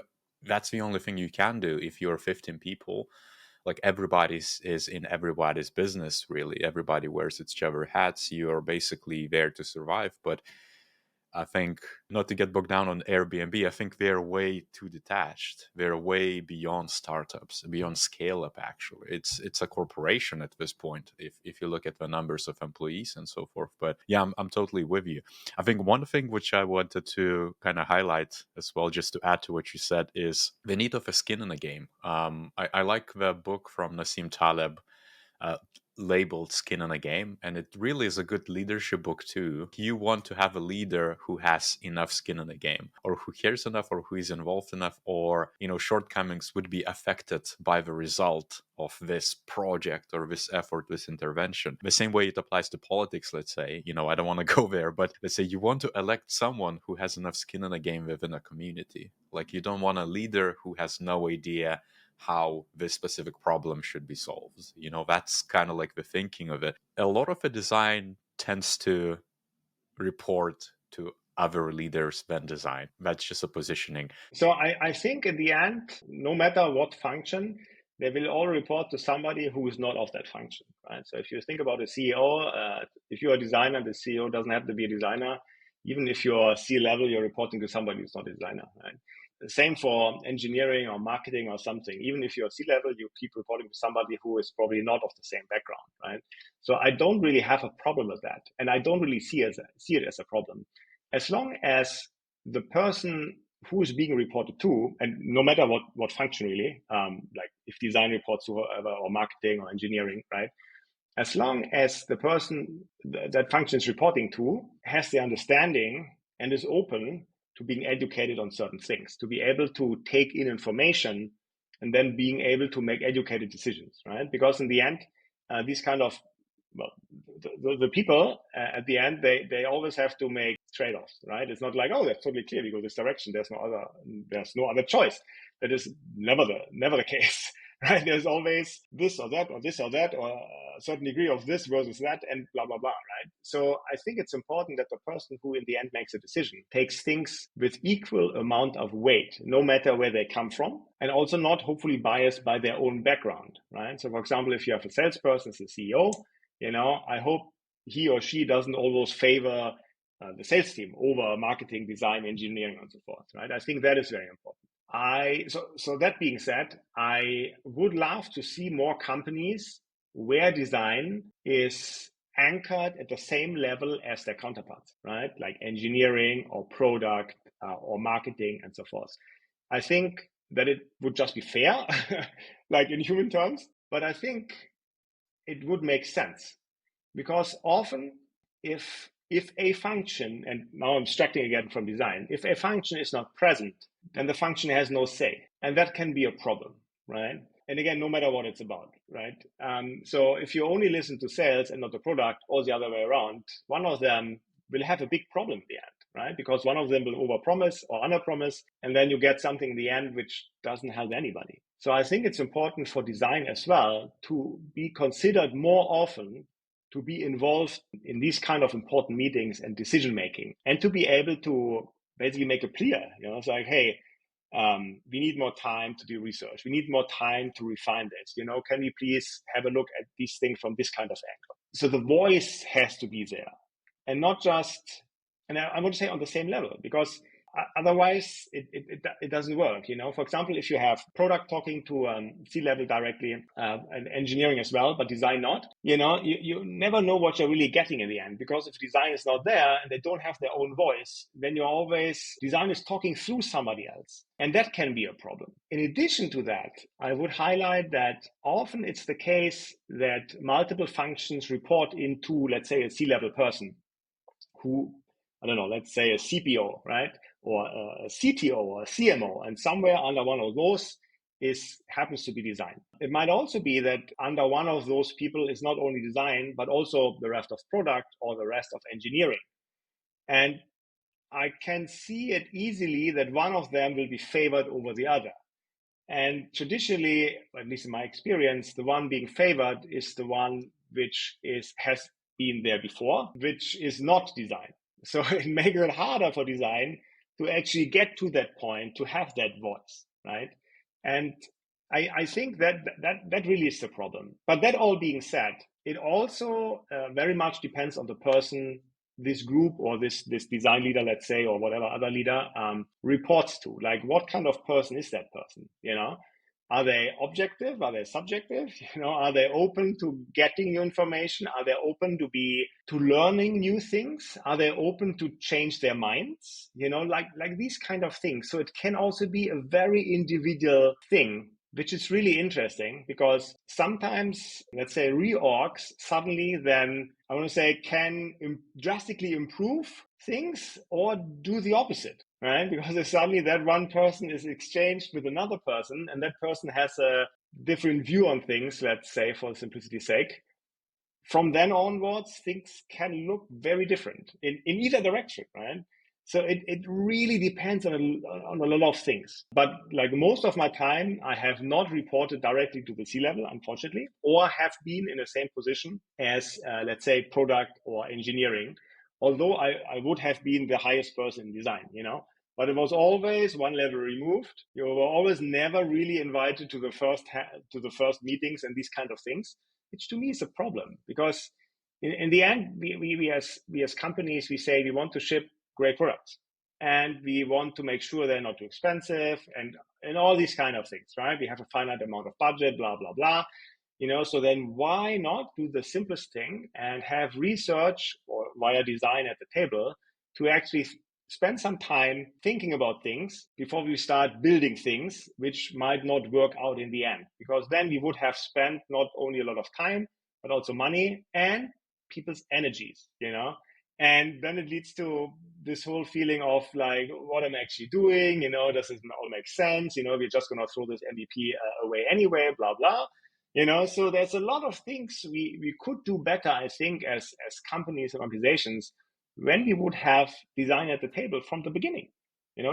that's the only thing you can do if you're 15 people. Like everybody's is in everybody's business, really. Everybody wears each other hats. You are basically there to survive, but I think, not to get bogged down on Airbnb, I think they're way too detached. They're way beyond startups, beyond scale up. Actually, it's a corporation at this point. If you look at the numbers of employees and so forth. But yeah, I'm totally with you. I think one thing which I wanted to kind of highlight as well, just to add to what you said, is the need of a skin in the game. I like the book from Nassim Taleb, uh, labeled Skin in a Game, and it really is a good leadership book too. You want to have a leader who has enough skin in the game, or who cares enough, or who is involved enough, or shortcomings would be affected by the result of this project or this effort, this intervention. The same way it applies to politics, let's say. I don't want to go there, but let's say you want to elect someone who has enough skin in the game within a community. Like, you don't want a leader who has no idea how this specific problem should be solved. That's kind of like the thinking of it. A lot of the design tends to report to other leaders than design. That's just a positioning. So I think in the end, no matter what function, they will all report to somebody who is not of that function, right? So if you think about a CEO, if you're a designer, the CEO doesn't have to be a designer. Even if you're C-level, you're reporting to somebody who's not a designer, right? The same for engineering or marketing or something. Even if you're C-level, you keep reporting to somebody who is probably not of the same background, right? So I don't really have a problem with that, and I don't really see it as a problem, as long as the person who is being reported to, and no matter what function really, like if design reports to whoever, or marketing or engineering, right? As long as the person that function is reporting to has the understanding and is open to being educated on certain things, to be able to take in information and then being able to make educated decisions, right? Because in the end, these kind of, well, the people at the end, they always have to make trade-offs, right? It's not like, oh, that's totally clear, we go this direction, there's no other choice. That is never the case. right? There's always this or that, or this or that, or a certain degree of this versus that, and blah, blah, blah, right? So I think it's important that the person who in the end makes a decision takes things with equal amount of weight, no matter where they come from, and also not hopefully biased by their own background, right? So for example, if you have a salesperson as a CEO, I hope he or she doesn't always favor the sales team over marketing, design, engineering, and so forth, right? I think that is very important. So that being said, I would love to see more companies where design is anchored at the same level as their counterparts, right? Like engineering or product or marketing and so forth. I think that it would just be fair, like in human terms, but I think it would make sense because often if a function, and now I'm abstracting again from design, if a function is not present, then the function has no say, and that can be a problem, right? And again, no matter what it's about, right? So if you only listen to sales and not the product, or the other way around, one of them will have a big problem in the end, right? Because one of them will overpromise or underpromise, and then you get something in the end which doesn't help anybody. So I think it's important for design as well to be considered more often, to be involved in these kind of important meetings and decision making, and to be able to basically make it clear. It's like, hey, we need more time to do research. We need more time to refine this. Can we please have a look at these things from this kind of angle? So the voice has to be there, and not just, and I want to say on the same level, because otherwise it doesn't work. For example, if you have product talking to C-level directly and engineering as well, but design not, you never know what you're really getting in the end, because if design is not there and they don't have their own voice, then you're always, design is talking through somebody else, and that can be a problem. In addition to that, I would highlight that often it's the case that multiple functions report into, let's say, a C-level person who, I don't know, let's say a CPO, right? Or a CTO or a CMO, and somewhere under one of those happens to be design. It might also be that under one of those people is not only design, but also the rest of product or the rest of engineering. And I can see it easily that one of them will be favored over the other. And traditionally, at least in my experience, the one being favored is the one which has been there before, which is not design. So it makes it harder for design to actually get to that point, to have that voice, right? And I think that really is the problem. But that all being said, it also very much depends on the person this group or this design leader, let's say, or whatever other leader reports to. Like, what kind of person is that person? Are they objective? Are they subjective? Are they open to getting new information? Are they open to learning new things? Are they open to change their minds? Like these kind of things. So it can also be a very individual thing, which is really interesting, because sometimes, let's say, reorgs suddenly then, I want to say, can drastically improve things or do the opposite, right? Because if suddenly that one person is exchanged with another person and that person has a different view on things, let's say, for simplicity's sake, from then onwards, things can look very different in either direction, right? So it really depends on a lot of things. But like most of my time, I have not reported directly to the C-level, unfortunately, or have been in the same position as, let's say, product or engineering. Although I would have been the highest person in design, but it was always one level removed. You were always never really invited to the first meetings and these kind of things, which to me is a problem, because in the end, we as companies, we say we want to ship great products, and we want to make sure they're not too expensive, and all these kind of things, right? We have a finite amount of budget, blah blah blah. So then why not do the simplest thing and have research or via design at the table to actually spend some time thinking about things before we start building things which might not work out in the end, because then we would have spent not only a lot of time, but also money and people's energies, and then it leads to this whole feeling of like, what am I actually doing? Does it all make sense? We're just going to throw this MVP away anyway, blah, blah. So there's a lot of things we could do better, I think, as companies and organizations, when we would have design at the table from the beginning,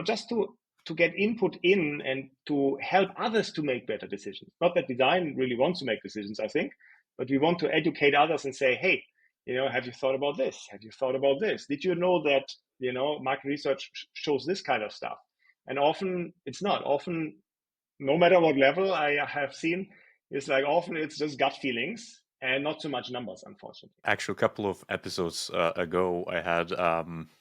just to to get input in and to help others to make better decisions. Not that design really wants to make decisions, I think, but we want to educate others and say, hey, have you thought about this? Have you thought about this? Did you know that, market research shows this kind of stuff? And often it's not. Often, no matter what level I have seen, it's like often it's just gut feelings and not so much numbers, unfortunately. Actually, a couple of episodes ago, I had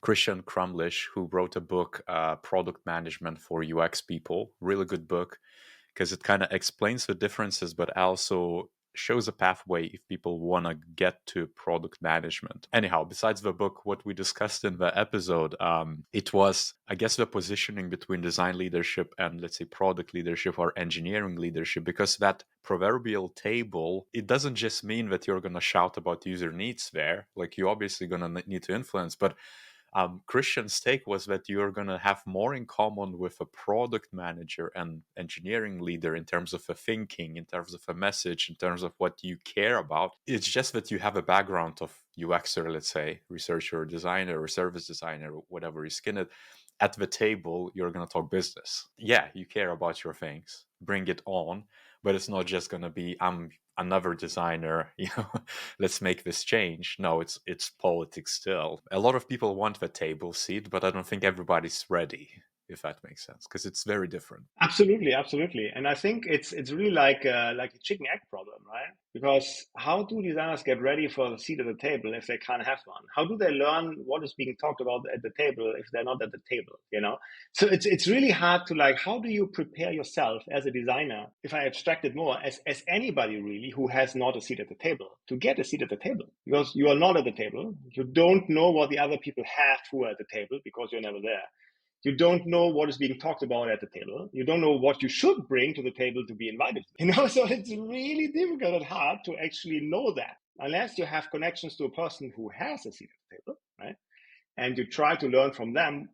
Christian Crumlish, who wrote a book, Product Management for UX People. Really good book, because it kind of explains the differences, but also shows a pathway if people want to get to product management. Anyhow, besides the book, what we discussed in the episode, it was, I guess, the positioning between design leadership and, let's say, product leadership or engineering leadership, because that proverbial table, it doesn't just mean that you're going to shout about user needs there. Like, you're obviously going to need to influence, but Christian's take was that you're going to have more in common with a product manager and engineering leader in terms of a thinking, in terms of a message, in terms of what you care about. It's just that you have a background of UXer, let's say, researcher or designer or service designer, or whatever you skin it. At the table, you're going to talk business. Yeah, you care about your things. Bring it on. But it's not just going to be, I'm another designer, let's make this change. No, it's politics still. A lot of people want the table seat, but I don't think everybody's ready, if that makes sense, because it's very different. Absolutely, absolutely. And I think it's really like a chicken egg problem, right? Because how do designers get ready for the seat at the table if they can't have one? How do they learn what is being talked about at the table if they're not at the table, So it's really hard to, like, how do you prepare yourself as a designer, if I abstract it more, as anybody really who has not a seat at the table, to get a seat at the table? Because you are not at the table. You don't know what the other people have who are at the table because you're never there. You don't know what is being talked about at the table. You don't know what you should bring to the table to be invited. So it's really difficult and hard to actually know that unless you have connections to a person who has a seat at the table, right? And you try to learn from them,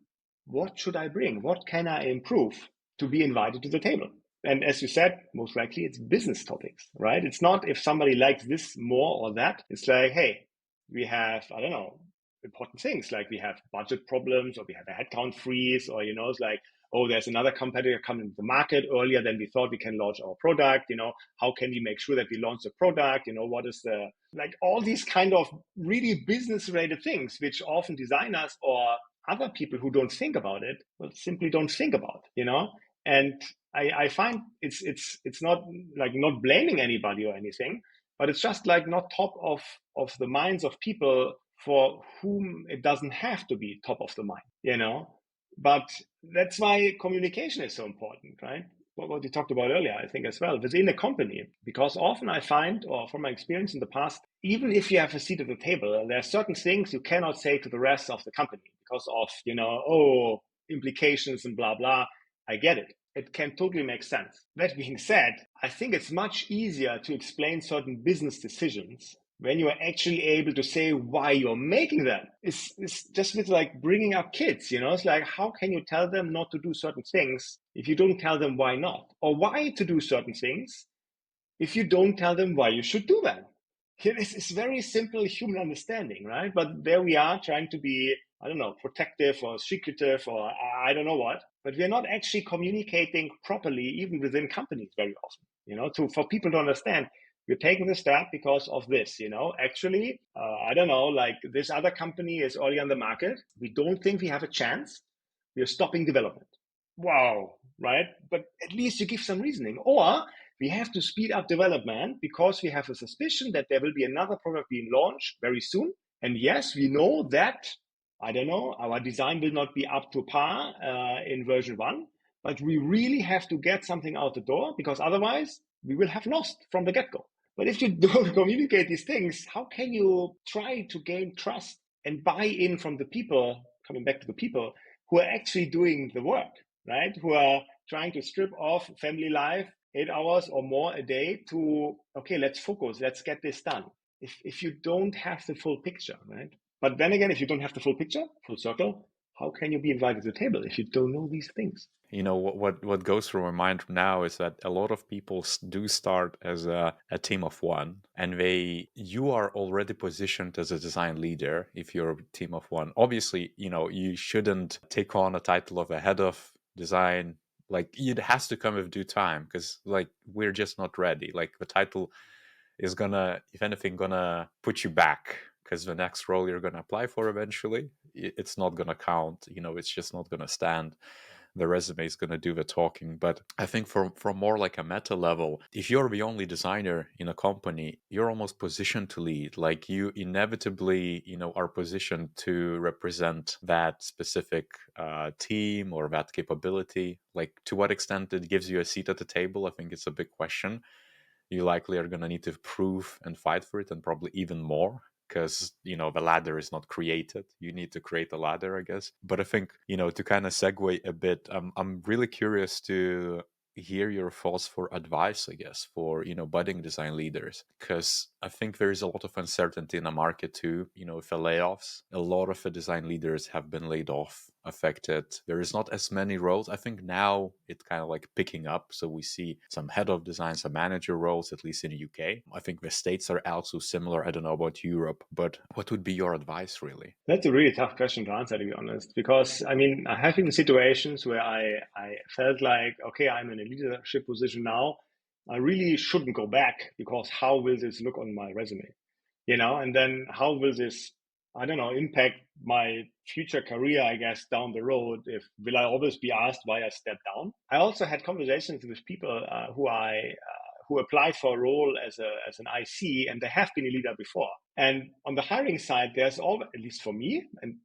what should I bring? What can I improve to be invited to the table? And as you said, most likely it's business topics, right? It's not if somebody likes this more or that. It's like, hey, we have, I don't know, important things like we have budget problems or we have a headcount freeze, or, it's like, oh, there's another competitor coming to the market earlier than we thought we can launch our product. How can we make sure that we launch the product? What is like all these kind of really business related things, which often designers or other people who don't think about it, well, simply don't think about, And I find it's not like not blaming anybody or anything, but it's just like not top of the minds of people for whom it doesn't have to be top of the mind. But that's why communication is so important, right? What you talked about earlier, I think, as well, within a company. Because often I find, or from my experience in the past, even if you have a seat at the table, there are certain things you cannot say to the rest of the company because of, implications and blah, blah. I get it. It can totally make sense. That being said, I think it's much easier to explain certain business decisions when you are actually able to say why you're making them. It's just with like bringing up kids, It's like, how can you tell them not to do certain things if you don't tell them why not? Or why to do certain things if you don't tell them why you should do them? It's very simple human understanding, right? But there we are trying to be, I don't know, protective or secretive or I don't know what. But we're not actually communicating properly, even within companies very often, for people to understand we're taking the step because of this, actually, I don't know, like this other company is already on the market. We don't think we have a chance. We are stopping development. Wow, right? But at least you give some reasoning. Or we have to speed up development because we have a suspicion that there will be another product being launched very soon. And yes, we know that, I don't know, our design will not be up to par in version 1, but we really have to get something out the door because otherwise we will have lost from the get-go. But if you don't communicate these things, how can you try to gain trust and buy-in from the people, coming back to the people, who are actually doing the work, right? Who are trying to strip off family life 8 hours or more a day to, okay, let's focus, let's get this done. If you don't have the full picture, right? But then again, if you don't have the full picture, full circle, how can you be invited to the table if you don't know these things? What goes through my mind now is that a lot of people do start as a team of one, and you are already positioned as a design leader if you're a team of one. Obviously, you shouldn't take on a title of a head of design, like it has to come with due time, because like we're just not ready. Like the title is gonna, if anything, gonna put you back, because the next role you're gonna apply for eventually, it's not gonna count. It's just not gonna stand. The resume is going to do the talking. But I think from more like a meta level, if you're the only designer in a company, you're almost positioned to lead. Like you inevitably, are positioned to represent that specific team or that capability. Like to what extent it gives you a seat at the table, I think it's a big question. You likely are going to need to prove and fight for it, and probably even more, because the ladder is not created. You need to create a ladder, I guess. But I think, to kind of segue a bit, I'm really curious to hear your thoughts for advice, I guess, for budding design leaders, because I think there is a lot of uncertainty in the market too. With the layoffs, a lot of the design leaders have been laid off, affected. There is not as many roles. I think now it's kind of like picking up, so we see some head of design, some manager roles, at least in the UK. I think the States are also similar. I don't know about Europe, but what would be your advice, really? That's a really tough question to answer, to be honest, because I mean, I have been in situations where I felt like, okay, I'm in a leadership position now. I really shouldn't go back because how will this look on my resume? And then how will this, I don't know, impact my future career, I guess, down the road? If will I always be asked why I stepped down? I also had conversations with people who applied for a role as an IC, and they have been a leader before. And on the hiring side, there's all, at least for me, and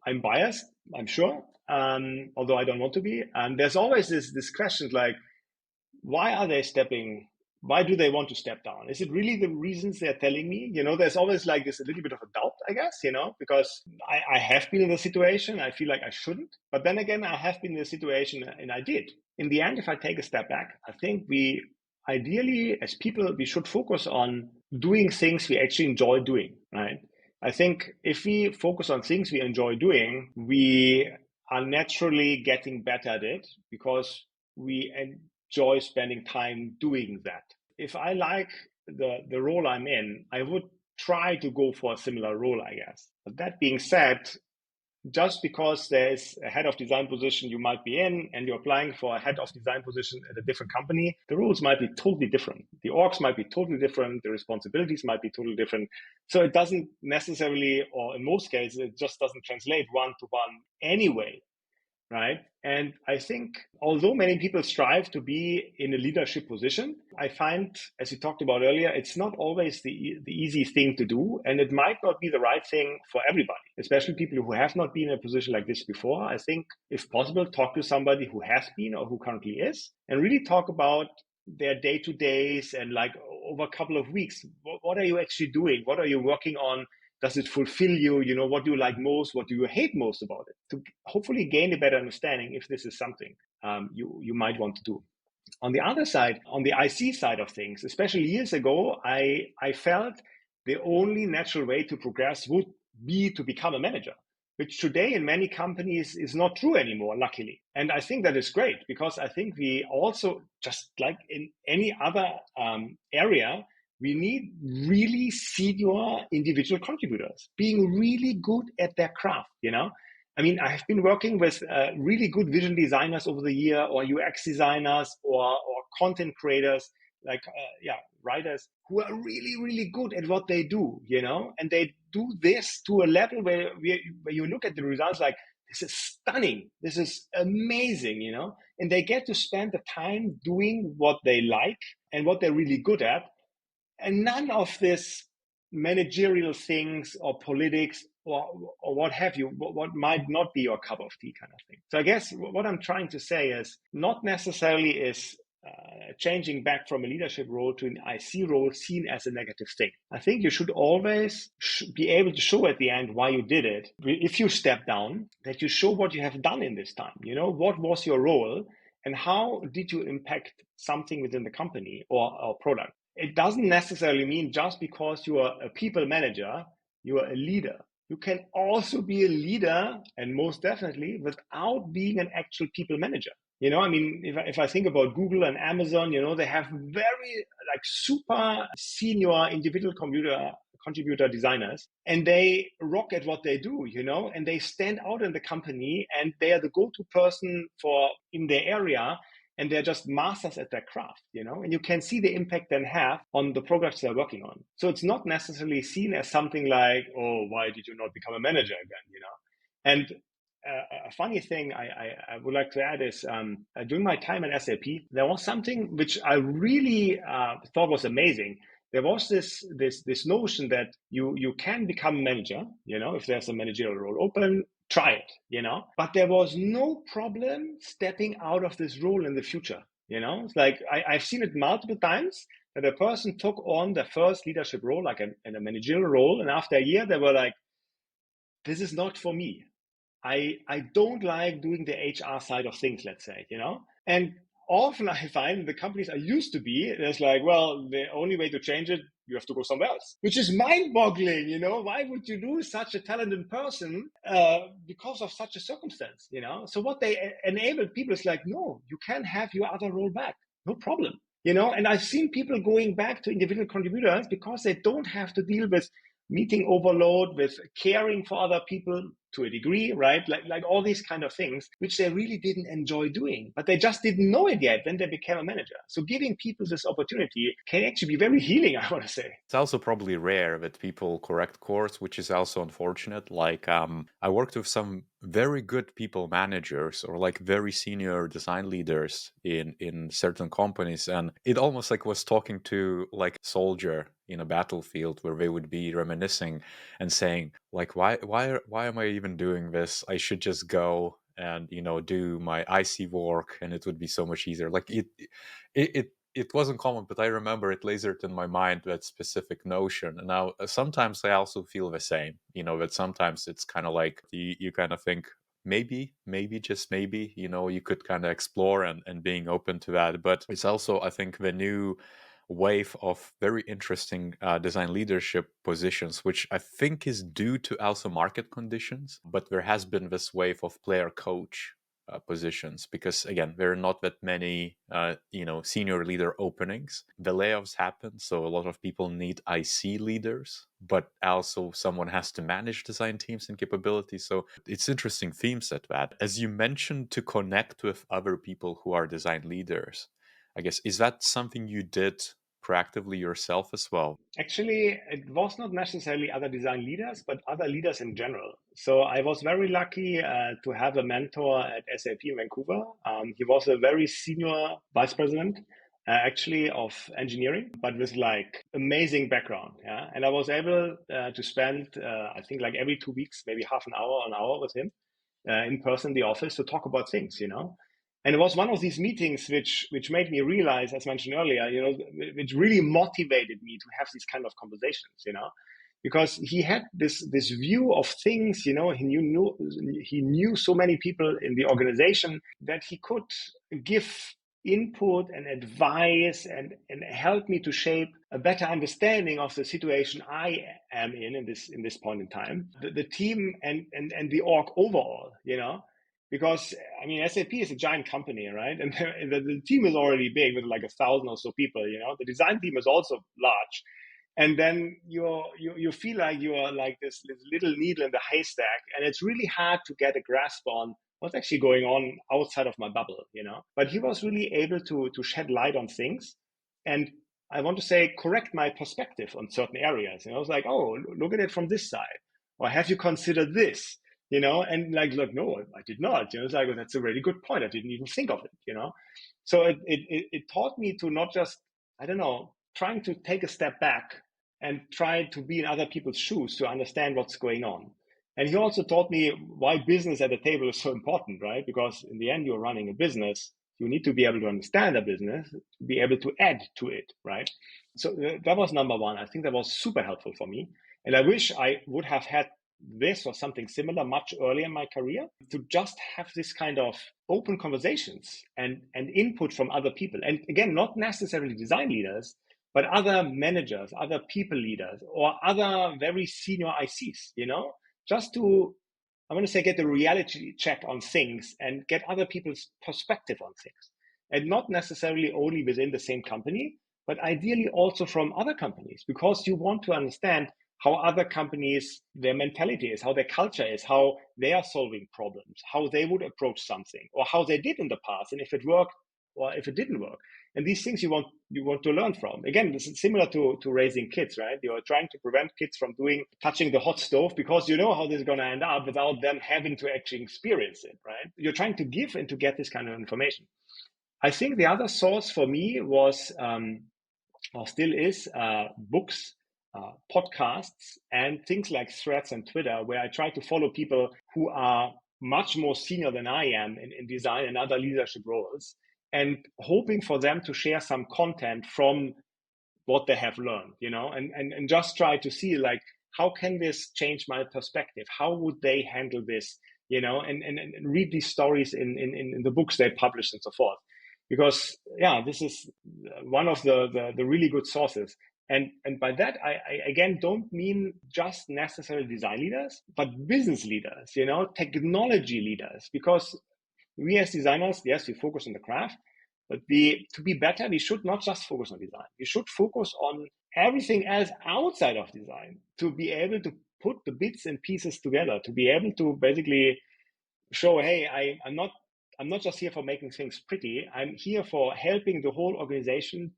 I'm biased, I'm sure, although I don't want to be. And there's always this question like, why are they stepping? Why do they want to step down? Is it really the reasons they're telling me? There's always like this a little bit of a doubt, I guess, because I have been in a situation. I feel like I shouldn't. But then again, I have been in a situation and I did. In the end, if I take a step back, I think we ideally, as people, we should focus on doing things we actually enjoy doing, right? I think if we focus on things we enjoy doing, we are naturally getting better at it because we enjoy spending time doing that. If I like the role I'm in, I would try to go for a similar role, I guess. But that being said, just because there's a head of design position you might be in and you're applying for a head of design position at a different company, the rules might be totally different. The orgs might be totally different. The responsibilities might be totally different. So it doesn't necessarily, or in most cases, it just doesn't translate one to one anyway. Right. And I think although many people strive to be in a leadership position, I find, as you talked about earlier, it's not always the easy thing to do. And it might not be the right thing for everybody, especially people who have not been in a position like this before. I think if possible, talk to somebody who has been or who currently is and really talk about their day-to-days and like over a couple of weeks, what are you actually doing? What are you working on? Does it fulfill you? What do you like most? What do you hate most about it? To hopefully gain a better understanding if this is something you might want to do. On the other side, on the IC side of things, especially years ago, I felt the only natural way to progress would be to become a manager, which today in many companies is not true anymore, luckily. And I think that is great because I think we also, just like in any other area, we need really senior individual contributors being really good at their craft, I mean, I have been working with really good visual designers over the year, or UX designers, or content creators, like writers who are really, really good at what they do, and they do this to a level where you look at the results like, this is stunning, this is amazing, and they get to spend the time doing what they like and what they're really good at, and none of this managerial things or politics or what have you, what might not be your cup of tea kind of thing. So I guess what I'm trying to say is not necessarily is changing back from a leadership role to an IC role seen as a negative thing. I think you should always be able to show at the end why you did it. If you step down, that you show what you have done in this time. What was your role and how did you impact something within the company or product? It doesn't necessarily mean just because you are a people manager, you are a leader. You can also be a leader, and most definitely without being an actual people manager. I mean, if I think about Google and Amazon, they have very like super senior individual contributor designers, and they rock at what they do, and they stand out in the company, and they are the go-to person for in their area, and they're just masters at their craft, and you can see the impact they have on the projects they're working on. So it's not necessarily seen as something like, oh, why did you not become a manager again, And a funny thing I would like to add is during my time at SAP, there was something which I really thought was amazing. There was this notion that you can become a manager, if there's a managerial role open, try it, But there was no problem stepping out of this role in the future, It's like I've seen it multiple times that a person took on the first leadership role, like in a managerial role, and after a year they were like, this is not for me. I don't like doing the HR side of things, let's say, And often I find the companies I used to be, there's like, well, the only way to change it, you have to go somewhere else, which is mind-boggling, Why would you lose such a talented person because of such a circumstance, So what they enable people is like, no, you can have your other role back, no problem, And I've seen people going back to individual contributors because they don't have to deal with meeting overload, with caring for other people to a degree, right? Like all these kind of things, which they really didn't enjoy doing, but they just didn't know it yet when they became a manager. So giving people this opportunity can actually be very healing, I want to say. It's also probably rare that people correct course, which is also unfortunate. Like I worked with some very good people managers or like very senior design leaders in certain companies, and it almost like was talking to like a soldier in a battlefield, where they would be reminiscing and saying like, why am I even doing this? I should just go and do my IC work, and it would be so much easier. Like it wasn't common, but I remember it lasered in my mind, that specific notion. And now sometimes I also feel the same, that sometimes it's kind of like you kind of think, maybe, just maybe, you could kind of explore and being open to that. But it's also, I think, the new wave of very interesting design leadership positions, which I think is due to also market conditions. But there has been this wave of player coach positions, because again, there are not that many senior leader openings. The layoffs happen, so a lot of people need IC leaders, but also someone has to manage design teams and capabilities. So it's interesting themes at that. As you mentioned, to connect with other people who are design leaders, I guess, is that something you did proactively yourself as well? Actually, it was not necessarily other design leaders, but other leaders in general. So I was very lucky to have a mentor at SAP in Vancouver. He was a very senior vice president, actually, of engineering, but with like amazing background. Yeah, and I was able to spend, I think, like every 2 weeks, maybe half an hour with him in person in the office to talk about things, And it was one of these meetings which made me realize, as mentioned earlier, which really motivated me to have these kind of conversations, because he had this view of things, he knew so many people in the organization that he could give input and advice and help me to shape a better understanding of the situation I am in this point in time, the team and the org overall, because I mean, SAP is a giant company, right? And the team is already big with like 1,000 or so people. The design team is also large, and then you feel like you are like this little needle in the haystack, and it's really hard to get a grasp on what's actually going on outside of my bubble. But he was really able to shed light on things, and I want to say correct my perspective on certain areas. I was like, oh, look at it from this side, or have you considered this? And like, look, no, I did not. It's like, well, that's a really good point. I didn't even think of it. So it taught me to not just, I don't know, trying to take a step back and try to be in other people's shoes to understand what's going on. And he also taught me why business at the table is so important, right? Because in the end, you're running a business. You need to be able to understand the business, to be able to add to it, right? So that was number one. I think that was super helpful for me. And I wish I would have had this or something similar much earlier in my career, to just have this kind of open conversations and input from other people. And again, not necessarily design leaders, but other managers, other people leaders, or other very senior ICs, just to, I want to say, get the reality check on things and get other people's perspective on things. And not necessarily only within the same company, but ideally also from other companies, because you want to understand how other companies, their mentality is, how their culture is, how they are solving problems, how they would approach something, or how they did in the past, and if it worked or if it didn't work. And these things you want to learn from. Again, this is similar to raising kids, right? You're trying to prevent kids from touching the hot stove because you know how this is going to end up without them having to actually experience it, right? You're trying to give and to get this kind of information. I think the other source for me was, or still is, books, podcasts, and things like Threads and Twitter, where I try to follow people who are much more senior than I am in design and other leadership roles, and hoping for them to share some content from what they have learned, and just try to see, like, how can this change my perspective? How would they handle this? And read these stories in the books they publish and so forth. Because this is one of the really good sources. And by that, I again don't mean just necessarily design leaders, but business leaders, technology leaders, because we as designers, yes, we focus on the craft, but to be better, we should not just focus on design. We should focus on everything else outside of design to be able to put the bits and pieces together, to be able to basically show, hey, I'm not just here for making things pretty. I'm here for helping the whole organization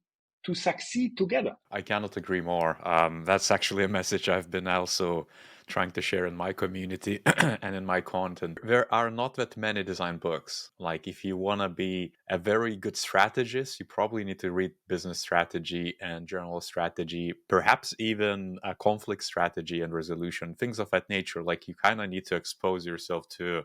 to succeed together. I cannot agree more. That's actually a message I've been also trying to share in my community and in my content. There are not that many design books. Like, if you want to be a very good strategist, you probably need to read business strategy and general strategy, perhaps even a conflict strategy and resolution, things of that nature. Like, you kind of need to expose yourself to,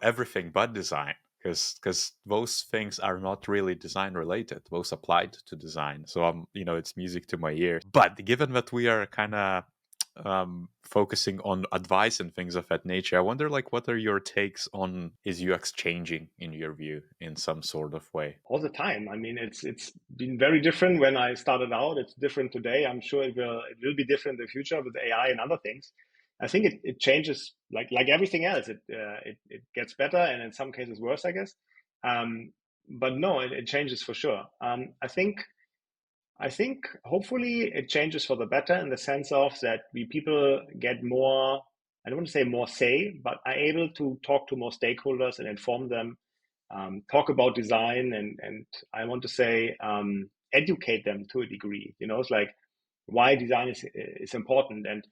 everything but design. Because those things are not really design related, those applied to design. So it's music to my ears. But given that we are kind of focusing on advice and things of that nature, I wonder, like, what are your takes on, is UX changing in your view in some sort of way? All the time. I mean, it's been very different when I started out. It's different today. I'm sure it will be different in the future with AI and other things. I think it changes like everything else. It gets better, and in some cases worse, I guess. But no, it changes for sure. I think hopefully it changes for the better, in the sense of that we people get more, I don't want to say more say, but are able to talk to more stakeholders and inform them, talk about design, and I want to say, educate them to a degree. It's like why design is important, and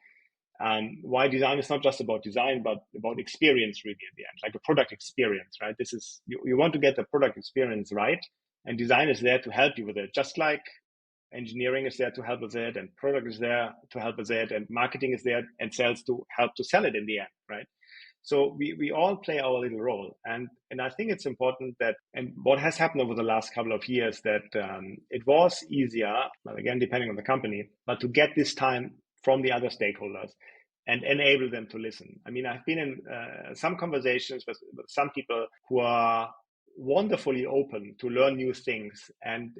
why design is not just about design, but about experience, really, at the end, like a product experience, right? This is, you want to get the product experience right, and design is there to help you with it, just like engineering is there to help with it, and product is there to help with it, and marketing is there and sales to help to sell it in the end, right? So we all play our little role, and I think it's important that, and what has happened over the last couple of years, that it was easier, well, again depending on the company, but to get this time from the other stakeholders and enable them to listen. I mean, I've been in some conversations with some people who are wonderfully open to learn new things, and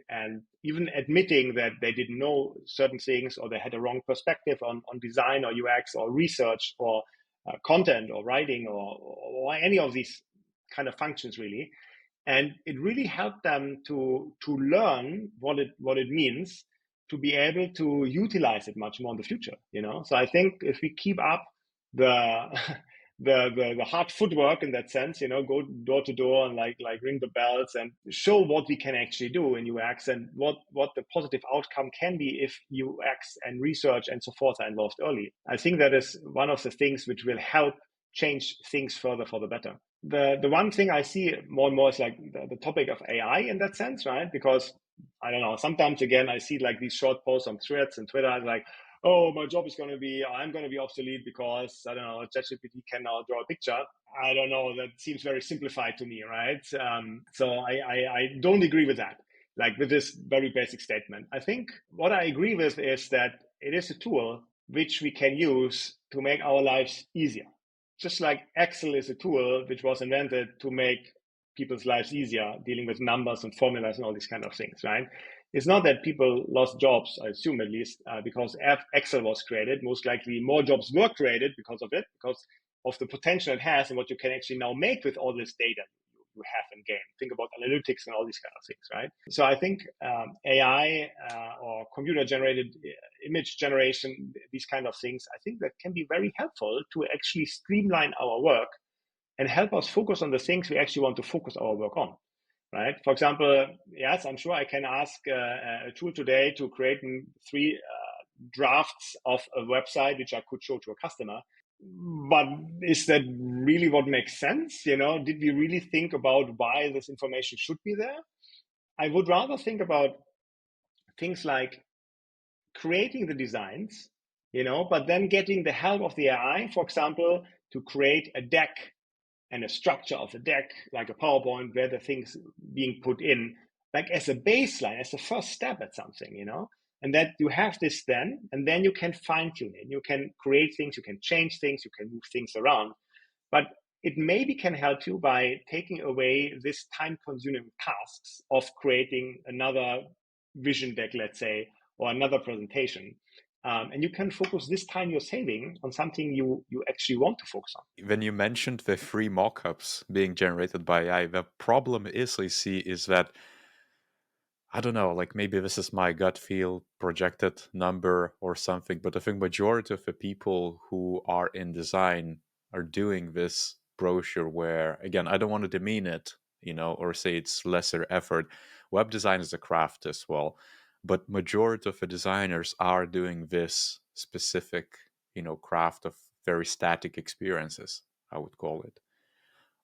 even admitting that they didn't know certain things, or they had a wrong perspective on design or UX or research or content or writing or any of these kind of functions, really. And it really helped them to learn what it means to be able to utilize it much more in the future. So I think if we keep up the the hard footwork in that sense, go door to door and like ring the bells and show what we can actually do in UX, and what the positive outcome can be if UX and research and so forth are involved early. I think that is one of the things which will help change things further for the better. The one thing I see more and more is like the topic of AI in that sense, right? Because I don't know, sometimes again I see like these short posts on Threads and Twitter, like, oh, my job is going to be, I'm going to be obsolete because, I don't know, ChatGPT can now draw a picture. I don't know, that seems very simplified to me, right? So I don't agree with that, like with this very basic statement. I think what I agree with is that it is a tool which we can use to make our lives easier. Just like Excel is a tool which was invented to make people's lives easier, dealing with numbers and formulas and all these kind of things, right? It's not that people lost jobs, I assume at least, because Excel was created. Most likely more jobs were created because of it, because of the potential it has and what you can actually now make with all this data you have in game. Think about analytics and all these kind of things, right? So I think AI or computer generated image generation, these kind of things, I think that can be very helpful to actually streamline our work and help us focus on the things we actually want to focus our work on, right? For example, yes, I'm sure I can ask a tool today to create three drafts of a website which I could show to a customer. But is that really what makes sense? Did we really think about why this information should be there? I would rather think about things like creating the designs, but then getting the help of the AI, for example, to create a deck and a structure of a deck, like a PowerPoint, where the things being put in, like as a baseline, as a first step at something, and that you have this then, and then you can fine tune it. You can create things, you can change things, you can move things around. But it maybe can help you by taking away this time consuming tasks of creating another vision deck, let's say, or another presentation. And you can focus this time you're saving on something you actually want to focus on. When you mentioned the free mockups being generated by AI, the problem is, I see, is that, I don't know, like maybe this is my gut feel projected number or something, but I think majority of the people who are in design are doing this brochure where, again, I don't want to demean it, or say it's lesser effort. Web design is a craft as well, but majority of the designers are doing this specific, craft of very static experiences, I would call it,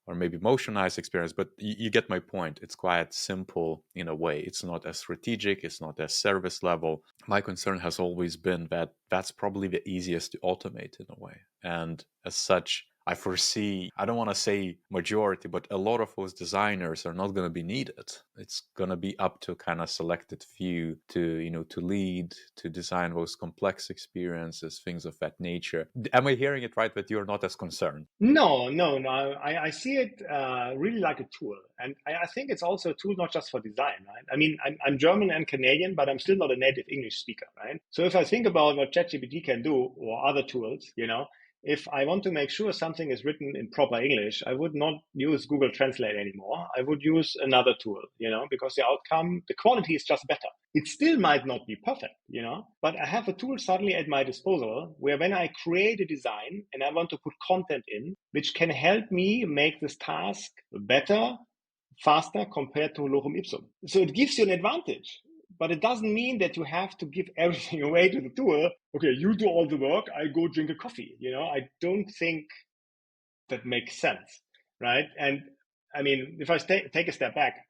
or maybe motionized experience, but you get my point. It's quite simple in a way. It's not as strategic, it's not as service level. My concern has always been that that's probably the easiest to automate in a way. And as such, I foresee, I don't want to say majority, but a lot of those designers are not going to be needed. It's going to be up to kind of selected few to lead, to design those complex experiences, things of that nature. Am I hearing it right that you're not as concerned? No. I see it really like a tool. And I think it's also a tool not just for design, right? I mean, I'm German and Canadian, but I'm still not a native English speaker, right? So if I think about what ChatGPT can do or other tools, if I want to make sure something is written in proper English, I would not use Google Translate anymore. I would use another tool, because the outcome, the quality is just better. It still might not be perfect, but I have a tool suddenly at my disposal where when I create a design and I want to put content in, which can help me make this task better, faster compared to locum ipsum. So it gives you an advantage. But it doesn't mean that you have to give everything away to the tool. Okay, you do all the work, I go drink a coffee. I don't think that makes sense, right? And I mean, if I take a step back,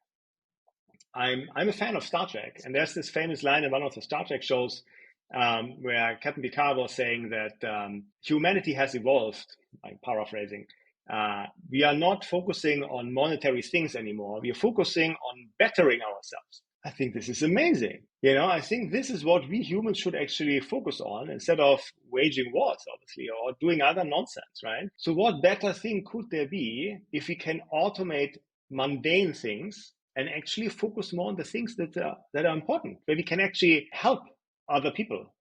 I'm a fan of Star Trek, and there's this famous line in one of the Star Trek shows where Captain Picard was saying that humanity has evolved. I'm paraphrasing. We are not focusing on monetary things anymore. We are focusing on bettering ourselves. I think this is amazing. I think this is what we humans should actually focus on instead of waging wars, obviously, or doing other nonsense, right? So what better thing could there be if we can automate mundane things and actually focus more on the things that are important, where we can actually help other people?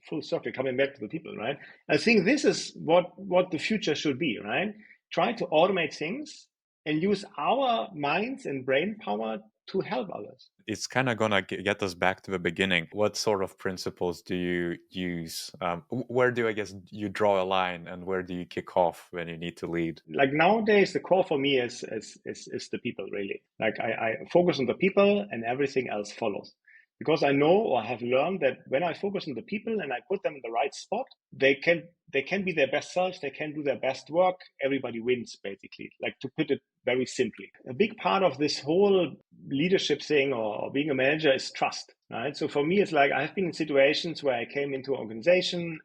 Full circle, coming back to the people, right? I think this is what the future should be, right? Try to automate things and use our minds and brain power to help others. It's kind of gonna get us back to the beginning. What sort of principles do you use? Where do, I guess, you draw a line, and where do you kick off when you need to lead? Like nowadays, the core for me is the people, really. Like I focus on the people, and everything else follows. Because I know or have learned that when I focus on the people and I put them in the right spot, they can be their best selves, they can do their best work, everybody wins, basically, like, to put it very simply. A big part of this whole leadership thing or being a manager is trust, right? So for me, it's like I've been in situations where I came into an organization,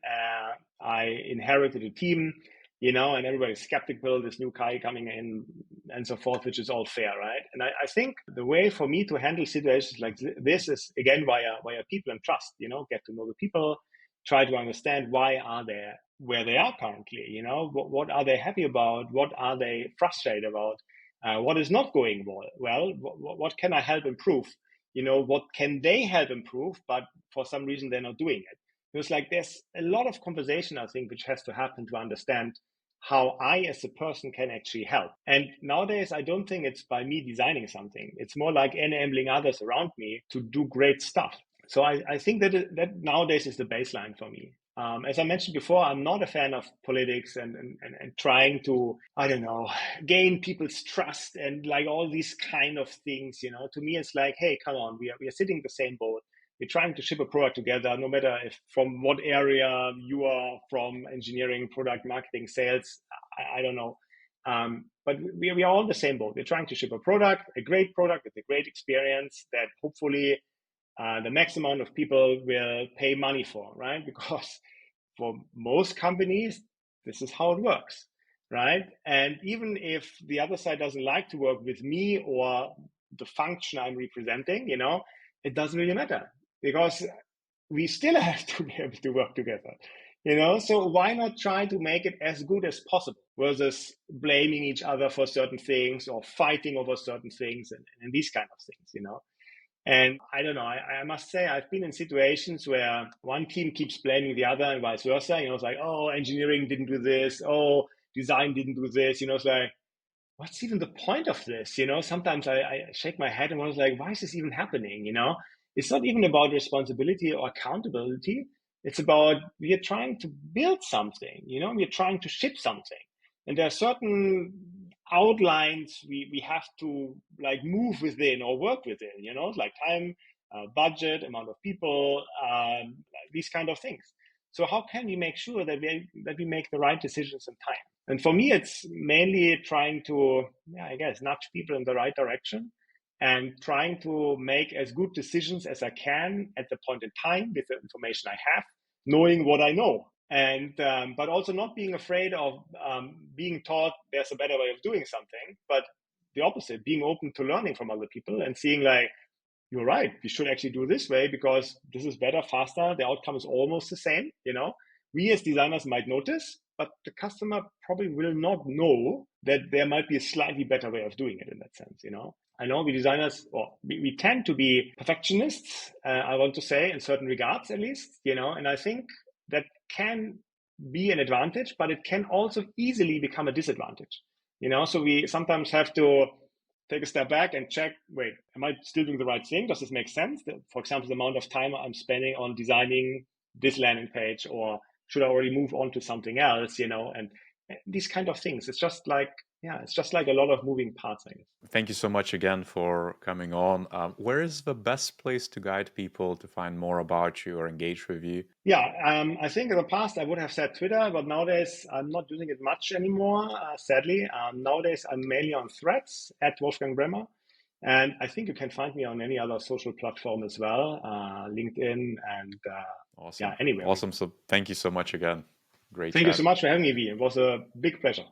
I inherited a team, and everybody's skeptical, this new guy coming in and so forth, which is all fair, right? And I think the way for me to handle situations like this is, again, via people and trust, get to know the people, try to understand why are they where they are currently, what are they happy about, what are they frustrated about, what is not going well, what can I help improve, what can they help improve, but for some reason they're not doing it. It's like there's a lot of conversation, I think, which has to happen to understand how I as a person can actually help. And nowadays, I don't think it's by me designing something. It's more like enabling others around me to do great stuff. So I think that nowadays is the baseline for me. As I mentioned before, I'm not a fan of politics and trying to, I don't know, gain people's trust and like all these kind of things. To me, it's like, hey, come on, we are sitting in the same boat. We're trying to ship a product together, no matter if from what area you are from, engineering, product, marketing, sales, I don't know. But we are all in the same boat. We're trying to ship a great product with a great experience that hopefully the max amount of people will pay money for, right? Because for most companies, this is how it works, right? And even if the other side doesn't like to work with me or the function I'm representing, it doesn't really matter because we still have to be able to work together. So why not try to make it as good as possible versus blaming each other for certain things or fighting over certain things and these kind of things. And I don't know, I must say, I've been in situations where one team keeps blaming the other and vice versa. It's like, oh, engineering didn't do this. Oh, design didn't do this. It's like, what's even the point of this? Sometimes I shake my head and I was like, why is this even happening? It's not even about responsibility or accountability. It's about we are trying to build something, we're trying to ship something. And there are certain outlines we have to like move within or work within, like time, budget, amount of people, these kind of things. So how can we make sure that we make the right decisions in time? And for me, it's mainly trying to, I guess, nudge people in the right direction and trying to make as good decisions as I can at the point in time with the information I have, knowing what I know. And but also not being afraid of being taught there's a better way of doing something, but the opposite, being open to learning from other people and seeing like, you're right, we should actually do this way because this is better, faster, the outcome is almost the same. We as designers might notice, but the customer probably will not know that there might be a slightly better way of doing it in that sense. I know we designers, or we tend to be perfectionists, I want to say, in certain regards at least, and I think that can be an advantage, but it can also easily become a disadvantage. So we sometimes have to take a step back and check, wait, am I still doing the right thing? Does this make sense? For example, the amount of time I'm spending on designing this landing page, or should I already move on to something else, and these kind of things. It's just like a lot of moving parts, I guess. Thank you so much again for coming on. Where is the best place to guide people to find more about you or engage with you? Yeah, I think in the past I would have said Twitter, but nowadays I'm not using it much anymore, sadly. Nowadays I'm mainly on Threads at Wolfgang Bremer. And I think you can find me on any other social platform as well, LinkedIn and Awesome. anywhere. Awesome. So thank you so much again. Great Thank you chat. so much for having me, V. It was a big pleasure.